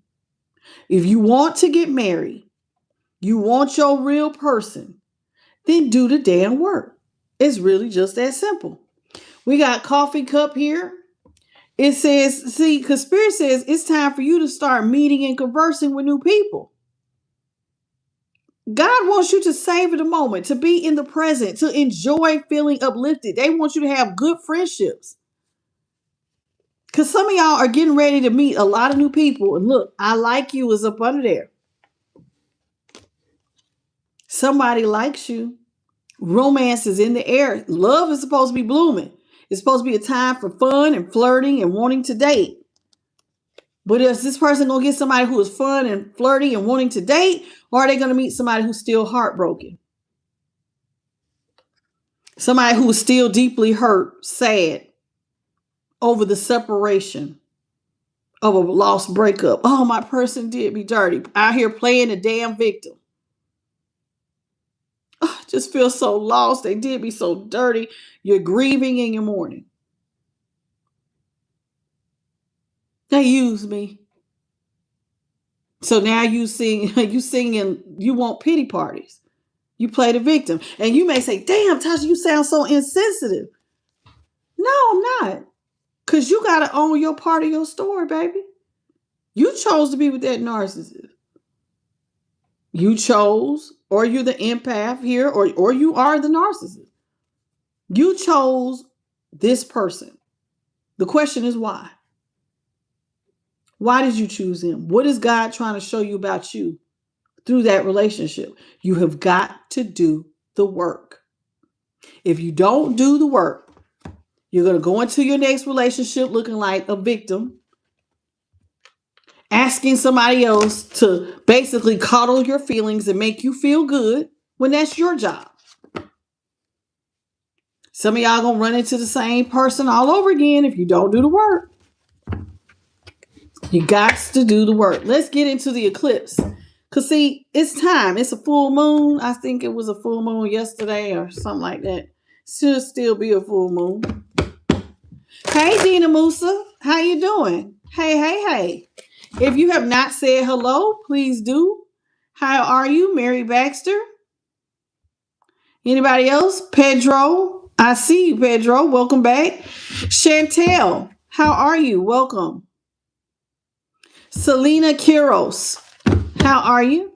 If you want to get married, you want your real person, then do the damn work. It's really just that simple. We got coffee cup here. It says, see, because Spirit says it's time for you to start meeting and conversing with new people. God wants you to savor the moment, to be in the present, to enjoy feeling uplifted. They want you to have good friendships. Because some of y'all are getting ready to meet a lot of new people. And look, I like you is up under there. Somebody likes you. Romance is in the air. Love is supposed to be blooming. It's supposed to be a time for fun and flirting and wanting to date. But is this person going to get somebody who is fun and flirty and wanting to date? Or are they going to meet somebody who's still heartbroken? Somebody who is still deeply hurt, sad over the separation of a lost breakup. Oh, my person did me dirty. Out here playing the damn victim. Oh, I just feel so lost. They did me so dirty. You're grieving and you're mourning. They used me. So now you singing, you want pity parties. You play the victim. And you may say, damn, Tasha, you sound so insensitive. No, I'm not. Because you got to own your part of your story, baby. You chose to be with that narcissist. You chose, or you're the empath here, or you are the narcissist. You chose this person. The question is why? Why did you choose him? What is God trying to show you about you through that relationship? You have got to do the work. If you don't do the work, you're going to go into your next relationship looking like a victim, asking somebody else to basically coddle your feelings and make you feel good when that's your job. Some of y'all going to run into the same person all over again if you don't do the work. You got to do the work. Let's get into the eclipse. Because see, it's time. It's a full moon. I think it was a full moon yesterday or something like that. Should still be a full moon. Hey, Dina Musa. How you doing? Hey. If you have not said hello, please do. How are you, Mary Baxter? Anybody else? Pedro. I see you, Pedro. Welcome back. Chantel. How are you? Welcome. Selena Kiros. How are you?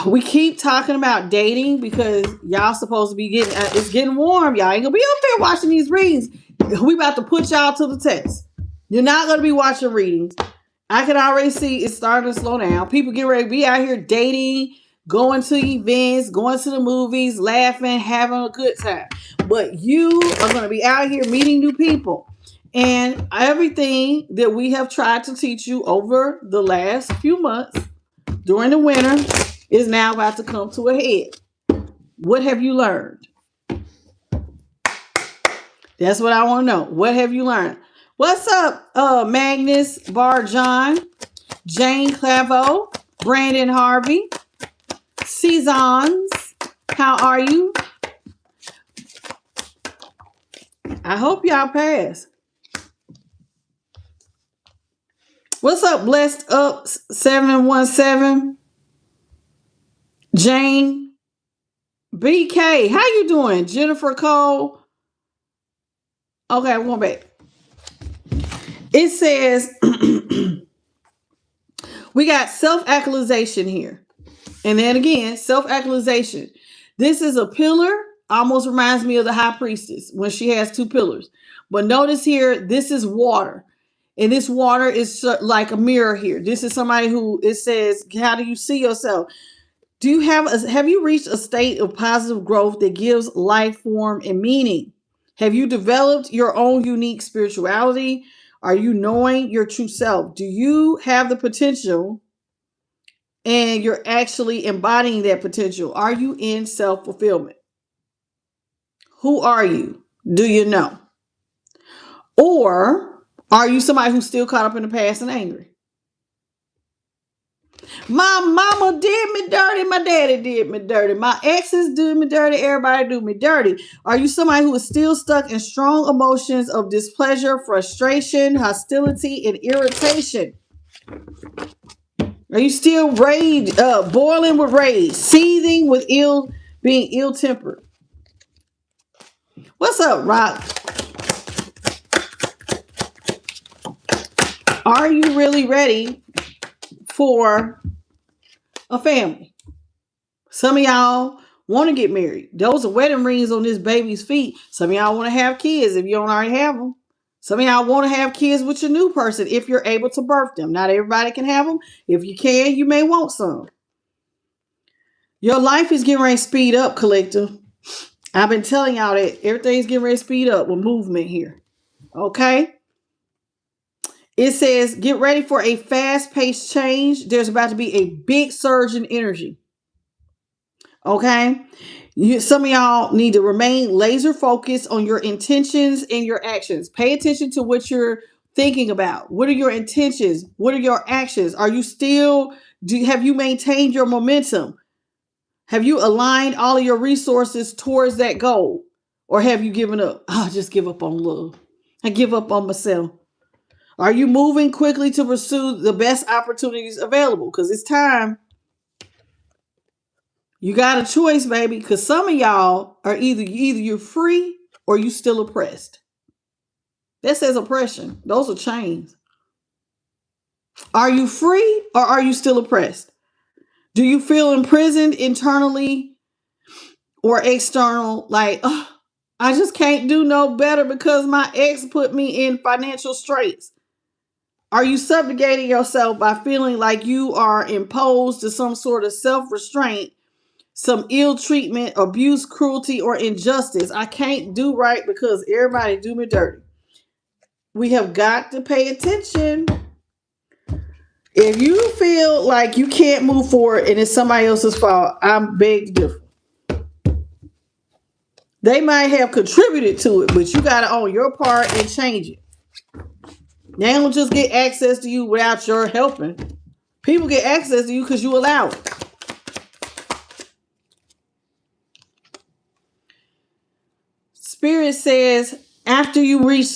We keep talking about dating because y'all supposed to be getting, it's getting warm. Y'all ain't gonna be up there watching these readings. We about to put y'all to the test. You're not gonna be watching readings. I can already see it's starting to slow down. People get ready to be out here dating, going to events, going to the movies, laughing, having a good time. But you are going to be out here meeting new people. And everything that we have tried to teach you over the last few months during the winter is now about to come to a head. What have you learned? That's what I want to know. What have you learned? What's up, Magnus Barjon, Jane Clavo, Brandon Harvey, Seasons? How are you? I hope y'all pass. What's up, Blessed Up 717? Jane BK, how you doing? Jennifer Cole. Okay, I'm going back. It says we got self-actualization here. And then again, self-actualization. This is a pillar. Almost reminds me of the high priestess when she has two pillars. But notice here, this is water. And this water is like a mirror here. This is somebody who, it says, how do you see yourself? Do you have you reached a state of positive growth that gives life form and meaning? Have you developed your own unique spirituality? Are you knowing your true self? Do you have the potential and you're actually embodying that potential? Are you in self-fulfillment? Who are you? Do you know? Or are you somebody who's still caught up in the past and angry? My mama did me dirty. My daddy did me dirty. My exes do me dirty. Everybody do me dirty. Are you somebody who is still stuck in strong emotions of displeasure, frustration, hostility, and irritation? Are you still rage, boiling with rage, seething with being ill-tempered? What's up, Rock? Are you really ready for a family? Some of y'all want to get married. Those are wedding rings on this baby's feet. Some of y'all want to have kids if you don't already have them. Some of y'all want to have kids with your new person if you're able to birth them. Not everybody can have them. If you can, you may want some. Your life is getting ready to speed up, collective. I've been telling y'all that everything's getting ready to speed up with movement here. Okay? It says, get ready for a fast-paced change. There's about to be a big surge in energy. Okay? Some of y'all need to remain laser focused on your intentions and your actions. Pay attention to what you're thinking about. What are your intentions? What are your actions? Are you still, have you maintained your momentum? Have you aligned all of your resources towards that goal? Or have you given up? I just give up on love. I give up on myself. Are you moving quickly to pursue the best opportunities available? Because it's time. You got a choice, baby, because some of y'all are either you're free or you still oppressed. That says oppression. Those are chains. Are you free or are you still oppressed? Do you feel imprisoned internally or external? Like, oh, I just can't do no better because my ex put me in financial straits. Are you subjugating yourself by feeling like you are imposed to some sort of self-restraint, some ill treatment, abuse, cruelty, or injustice? I can't do right because everybody do me dirty. We have got to pay attention. If you feel like you can't move forward and it's somebody else's fault, I'm beg to differ. They might have contributed to it, but you got to own your part and change it. They don't just get access to you without your helping. People get access to you because you allow it. Spirit says, after you reach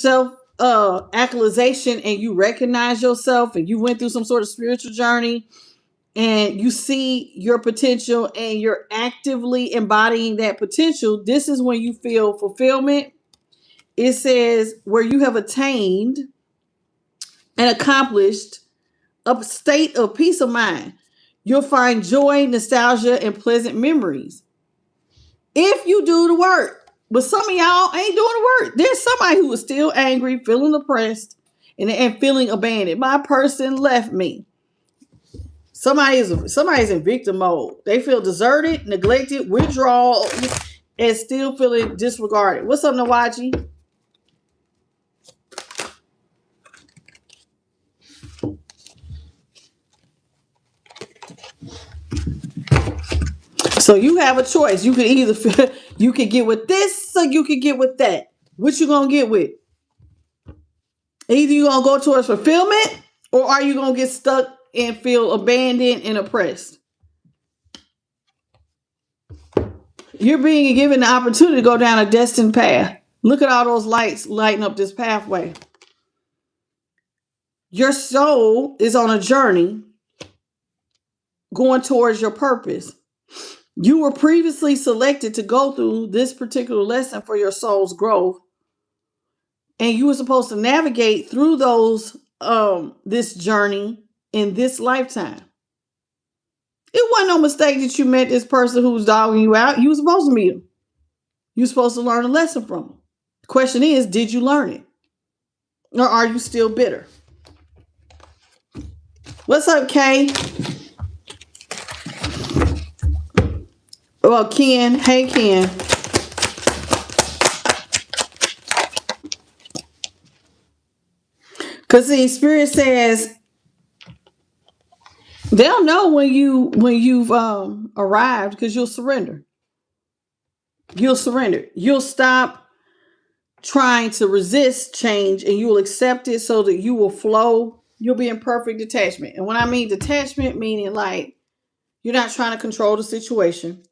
actualization and you recognize yourself and you went through some sort of spiritual journey and you see your potential and you're actively embodying that potential, this is when you feel fulfillment. It says where you have attained and accomplished a state of peace of mind. You'll find joy, nostalgia, and pleasant memories if you do the work. But some of y'all ain't doing the work. There's somebody who is still angry, feeling oppressed, and feeling abandoned. My person left me. Somebody's in victim mode. They feel deserted, neglected, withdrawal, and still feeling disregarded. What's up, Nawaji? So you have a choice. You can either you can get with this or you can get with that. What you gonna get with? Either you gonna go towards fulfillment or are you gonna get stuck and feel abandoned and oppressed? You're being given the opportunity to go down a destined path. Look at all those lights lighting up this pathway. Your soul is on a journey going towards your purpose. You were previously selected to go through this particular lesson for your soul's growth. And you were supposed to navigate through this journey in this lifetime. It wasn't no mistake that you met this person who was dogging you out. You were supposed to meet him. You were supposed to learn a lesson from him. The question is, did you learn it? Or are you still bitter? What's up, Kay? Well, Ken. Hey, Ken. Because the Spirit says they'll know when you've arrived because you'll surrender. You'll surrender. You'll stop trying to resist change and you will accept it so that you will flow. You'll be in perfect detachment. And when I mean detachment, meaning like you're not trying to control the situation.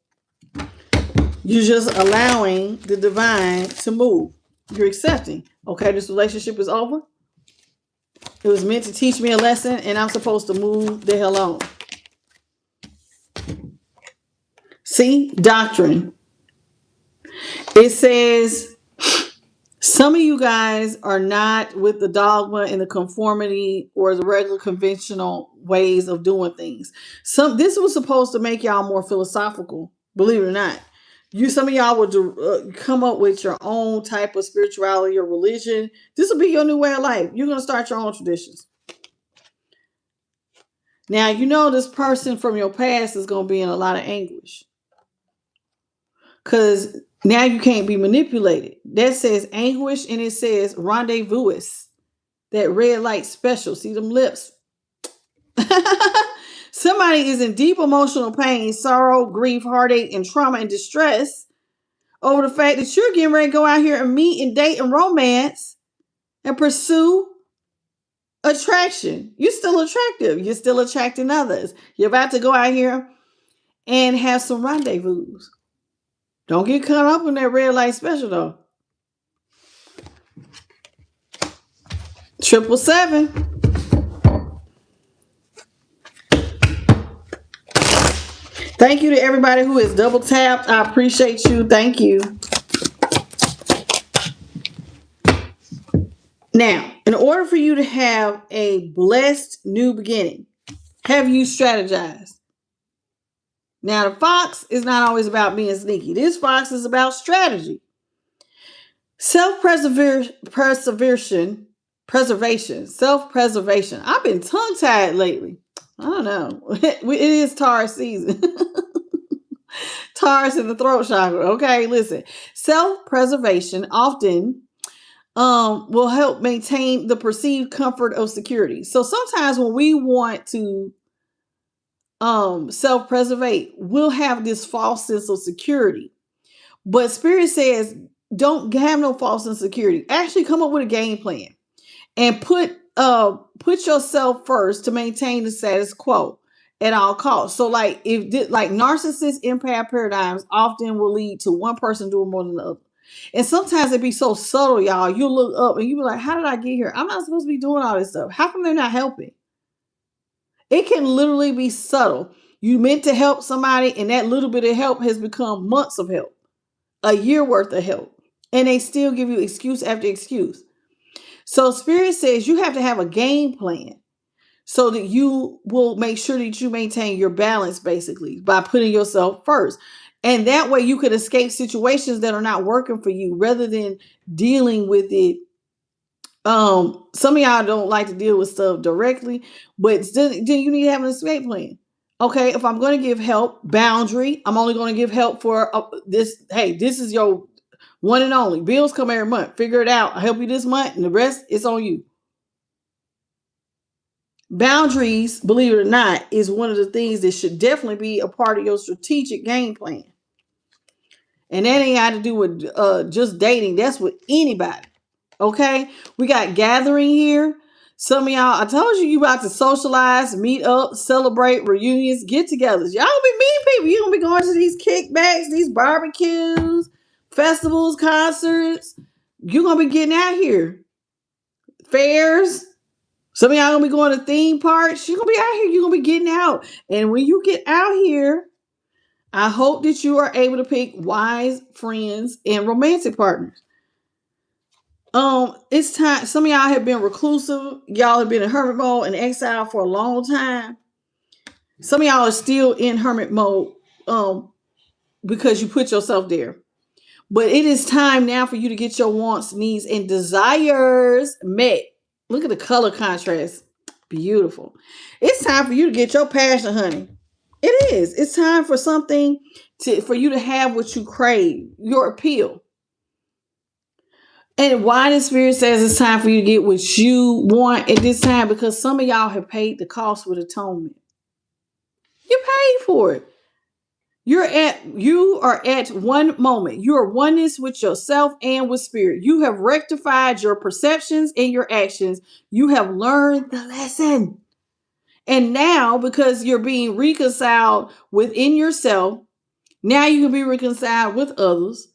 You're just allowing the divine to move. You're accepting. Okay, this relationship is over. It was meant to teach me a lesson and I'm supposed to move the hell on. See, doctrine. It says some of you guys are not with the dogma and the conformity or the regular conventional ways of doing things. This was supposed to make y'all more philosophical, believe it or not. Some of y'all would come up with your own type of spirituality or religion. This will be your new way of life. You're going to start your own traditions. Now, you know this person from your past is going to be in a lot of anguish. Because now you can't be manipulated. That says anguish and it says rendezvous. That red light special. See them lips? Somebody is in deep emotional pain, sorrow, grief, heartache, and trauma and distress over the fact that you're getting ready to go out here and meet and date and romance and pursue attraction. You're still attractive. You're still attracting others. You're about to go out here and have some rendezvous. Don't get caught up in that red light special though. 777. Thank you to everybody who is double tapped. I appreciate you. Thank you. Now, in order for you to have a blessed new beginning, have you strategized? Now, the fox is not always about being sneaky. This fox is about strategy. Self-preservation. I've been tongue-tied lately. I don't know. It is Taurus season. Taurus in the throat chakra. Okay, listen. Self-preservation often will help maintain the perceived comfort of security. So sometimes when we want to self-preservate, we'll have this false sense of security. But Spirit says, don't have no false insecurity. Actually come up with a game plan and put yourself first to maintain the status quo at all costs. So like narcissist empath paradigms often will lead to one person doing more than the other. And sometimes it be so subtle, y'all. You look up and you be like, how did I get here? I'm not supposed to be doing all this stuff. How come they're not helping? It can literally be subtle. You meant to help somebody, and that little bit of help has become months of help, a year worth of help. And they still give you excuse after excuse. So Spirit says you have to have a game plan so that you will make sure that you maintain your balance, basically, by putting yourself first. And that way you could escape situations that are not working for you rather than dealing with it. Some of y'all don't like to deal with stuff directly, but then you need to have an escape plan. Okay, if I'm going to give help, boundary, I'm only going to give help for this. Hey, this is your one and only. Bills come every month. Figure it out. I'll help you this month, and the rest is on you. Boundaries, believe it or not, is one of the things that should definitely be a part of your strategic game plan. And that ain't got to do with just dating. That's with anybody. Okay? We got gathering here. Some of y'all, I told you about to socialize, meet up, celebrate, reunions, get-togethers. Y'all be meeting people. You're going to be going to these kickbacks, these barbecues, festivals, concerts. You're going to be getting out here. Fairs. Some of y'all going to be going to theme parks. You're going to be out here. You're going to be getting out. And when you get out here, I hope that you are able to pick wise friends and romantic partners. It's time. Some of y'all have been reclusive. Y'all have been in hermit mode and exile for a long time. Some of y'all are still in hermit mode because you put yourself there. But it is time now for you to get your wants, needs, and desires met. Look at the color contrast. Beautiful. It's time for you to get your passion, honey. It is. It's time for something for you to have what you crave, your appeal. And why the Spirit says it's time for you to get what you want at this time? Because some of y'all have paid the cost with atonement. You paid for it. You are at one moment. You are oneness with yourself and with Spirit. You have rectified your perceptions and your actions. You have learned the lesson. And now, because you're being reconciled within yourself, now you can be reconciled with others.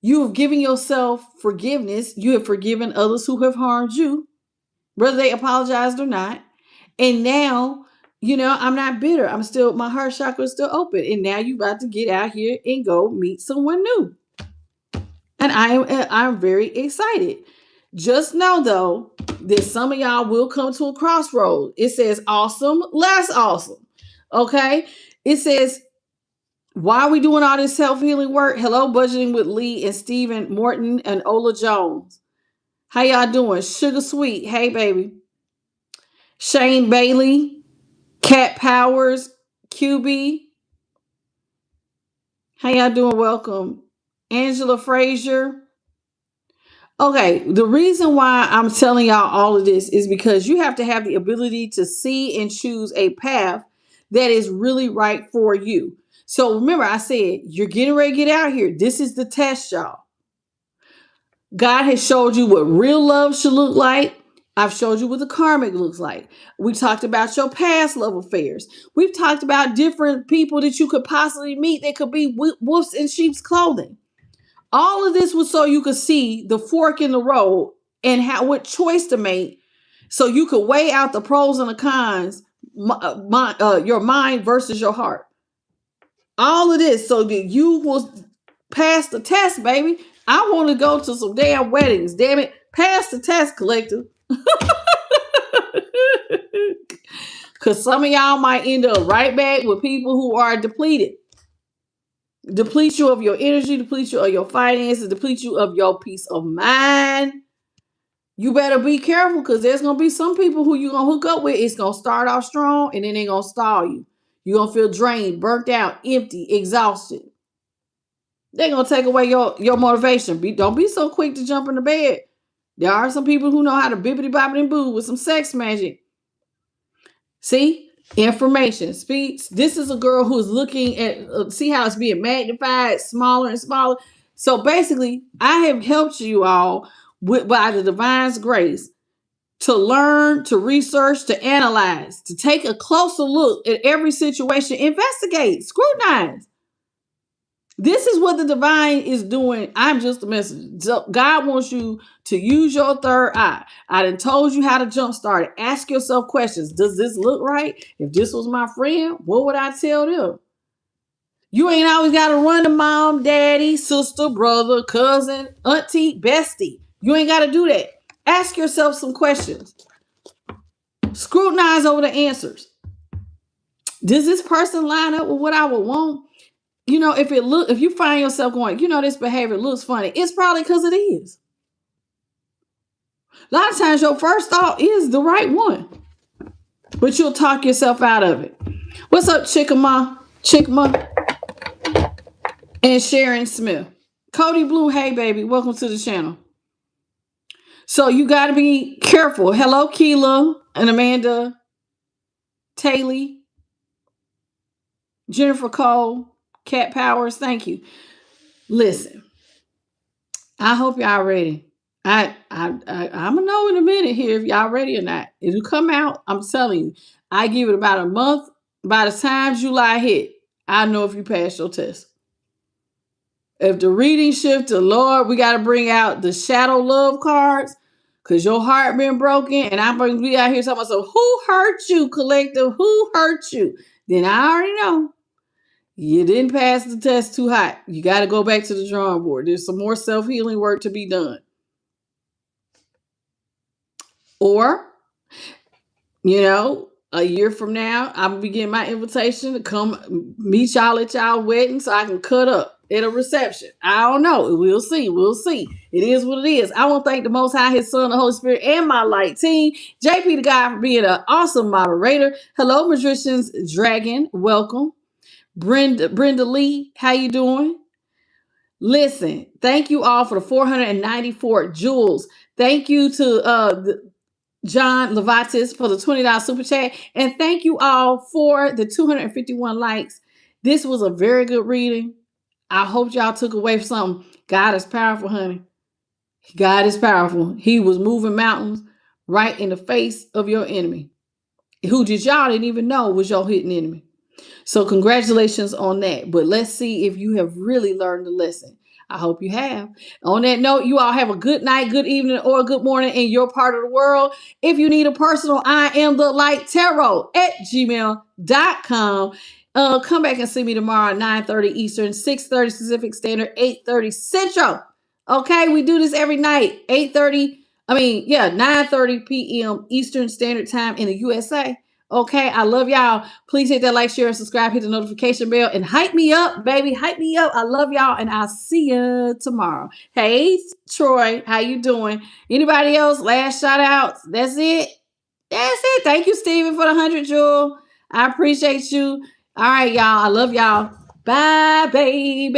You have given yourself forgiveness. You have forgiven others who have harmed you, whether they apologized or not. And now, I'm not bitter. My heart chakra is still open. And now you about to get out here and go meet someone new. And I'm very excited. Just know, though, that some of y'all will come to a crossroad. It says awesome, less awesome. Okay? It says, why are we doing all this self-healing work? Hello, Budgeting with Lee and Stephen Morton and Ola Jones. How y'all doing? Sugar Sweet. Hey, baby. Shane Bailey. Cat Powers. QB. How y'all doing? Welcome. Angela Frazier. Okay, the reason why I'm telling y'all all of this is because you have to have the ability to see and choose a path that is really right for you. So remember, I said, you're getting ready to get out here. This is the test, y'all. God has showed you what real love should look like. I've showed you what the karmic looks like. We talked about your past love affairs. We've talked about different people that you could possibly meet. They could be wolves in sheep's clothing. All of this was so you could see the fork in the road and what choice to make, so you could weigh out the pros and the cons, your mind versus your heart. All of this so that you will pass the test, baby. I want to go to some damn weddings. Damn it. Pass the test, collective. Because some of y'all might end up right back with people who are depleted. Deplete you of your energy, deplete you of your finances, deplete you of your peace of mind. You better be careful, because there's going to be some people who you're going to hook up with. It's going to start off strong and then they're going to stall you. You're going to feel drained, burnt out, empty, exhausted. They're going to take away your motivation. Don't be so quick to jump in the bed. There are some people who know how to bibbity bobbity boo with some sex magic. See? Information speaks. This is a girl who's looking at, see how it's being magnified, smaller and smaller. So basically, I have helped you all by the divine's grace to learn, to research, to analyze, to take a closer look at every situation, investigate, scrutinize. This is what the divine is doing. I'm just a messenger. So God wants you to use your third eye. I done told you how to jumpstart it. Ask yourself questions. Does this look right? If this was my friend, what would I tell them? You ain't always got to run to mom, daddy, sister, brother, cousin, auntie, bestie. You ain't got to do that. Ask yourself some questions. Scrutinize over the answers. Does this person line up with what I would want? You know, if you find yourself going, this behavior looks funny, it's probably because it is. A lot of times your first thought is the right one, but you'll talk yourself out of it. What's up, Chickama and Sharon Smith? Cody Blue, hey baby, welcome to the channel. So you got to be careful. Hello, Keela and Amanda, Taylor, Jennifer Cole, Cat Powers, thank you. Listen, I hope y'all ready. I'm gonna know in a minute here if y'all ready or not. It'll come out. I'm telling you. I give it about a month. By the time July hit, I know if you pass your test. If the reading shift to Lord, we got to bring out the shadow love cards because your heart been broken, and I'm going to be out here talking about, so who hurt you, collective? Who hurt you? Then I already know. You didn't pass the test too hot. You got to go back to the drawing board. There's some more self-healing work to be done. Or, a year from now, I'm going to be getting my invitation to come meet y'all at y'all wedding so I can cut up at a reception. I don't know. We'll see. It is what it is. I want to thank the Most High, His Son, the Holy Spirit, and my light team. JP the God for being an awesome moderator. Hello, Magician's Dragon. Welcome. Brenda Lee, how you doing? Listen, thank you all for the 494 jewels. Thank you to John Levatis for the $20 super chat. And thank you all for the 251 likes. This was a very good reading. I hope y'all took away something. God is powerful, honey. God is powerful. He was moving mountains right in the face of your enemy, who y'all didn't even know was your hidden enemy. So congratulations on that. But let's see if you have really learned the lesson. I hope you have. On that note, you all have a good night, good evening, or good morning in your part of the world. If you need a personal I am the light tarot at gmail.com. Come back and see me tomorrow at 9:30 Eastern, 6:30 Pacific Standard, 8:30 Central. Okay, we do this every night. 9:30 p.m. Eastern Standard Time in the USA. Okay, I love y'all. Please hit that like, share, and subscribe. Hit the notification bell and hype me up, baby. Hype me up. I love y'all, and I'll see you tomorrow. Hey, Troy, how you doing? Anybody else? Last shout outs. That's it. Thank you, Steven, for the 100 jewel. I appreciate you. All right, y'all. I love y'all. Bye, baby.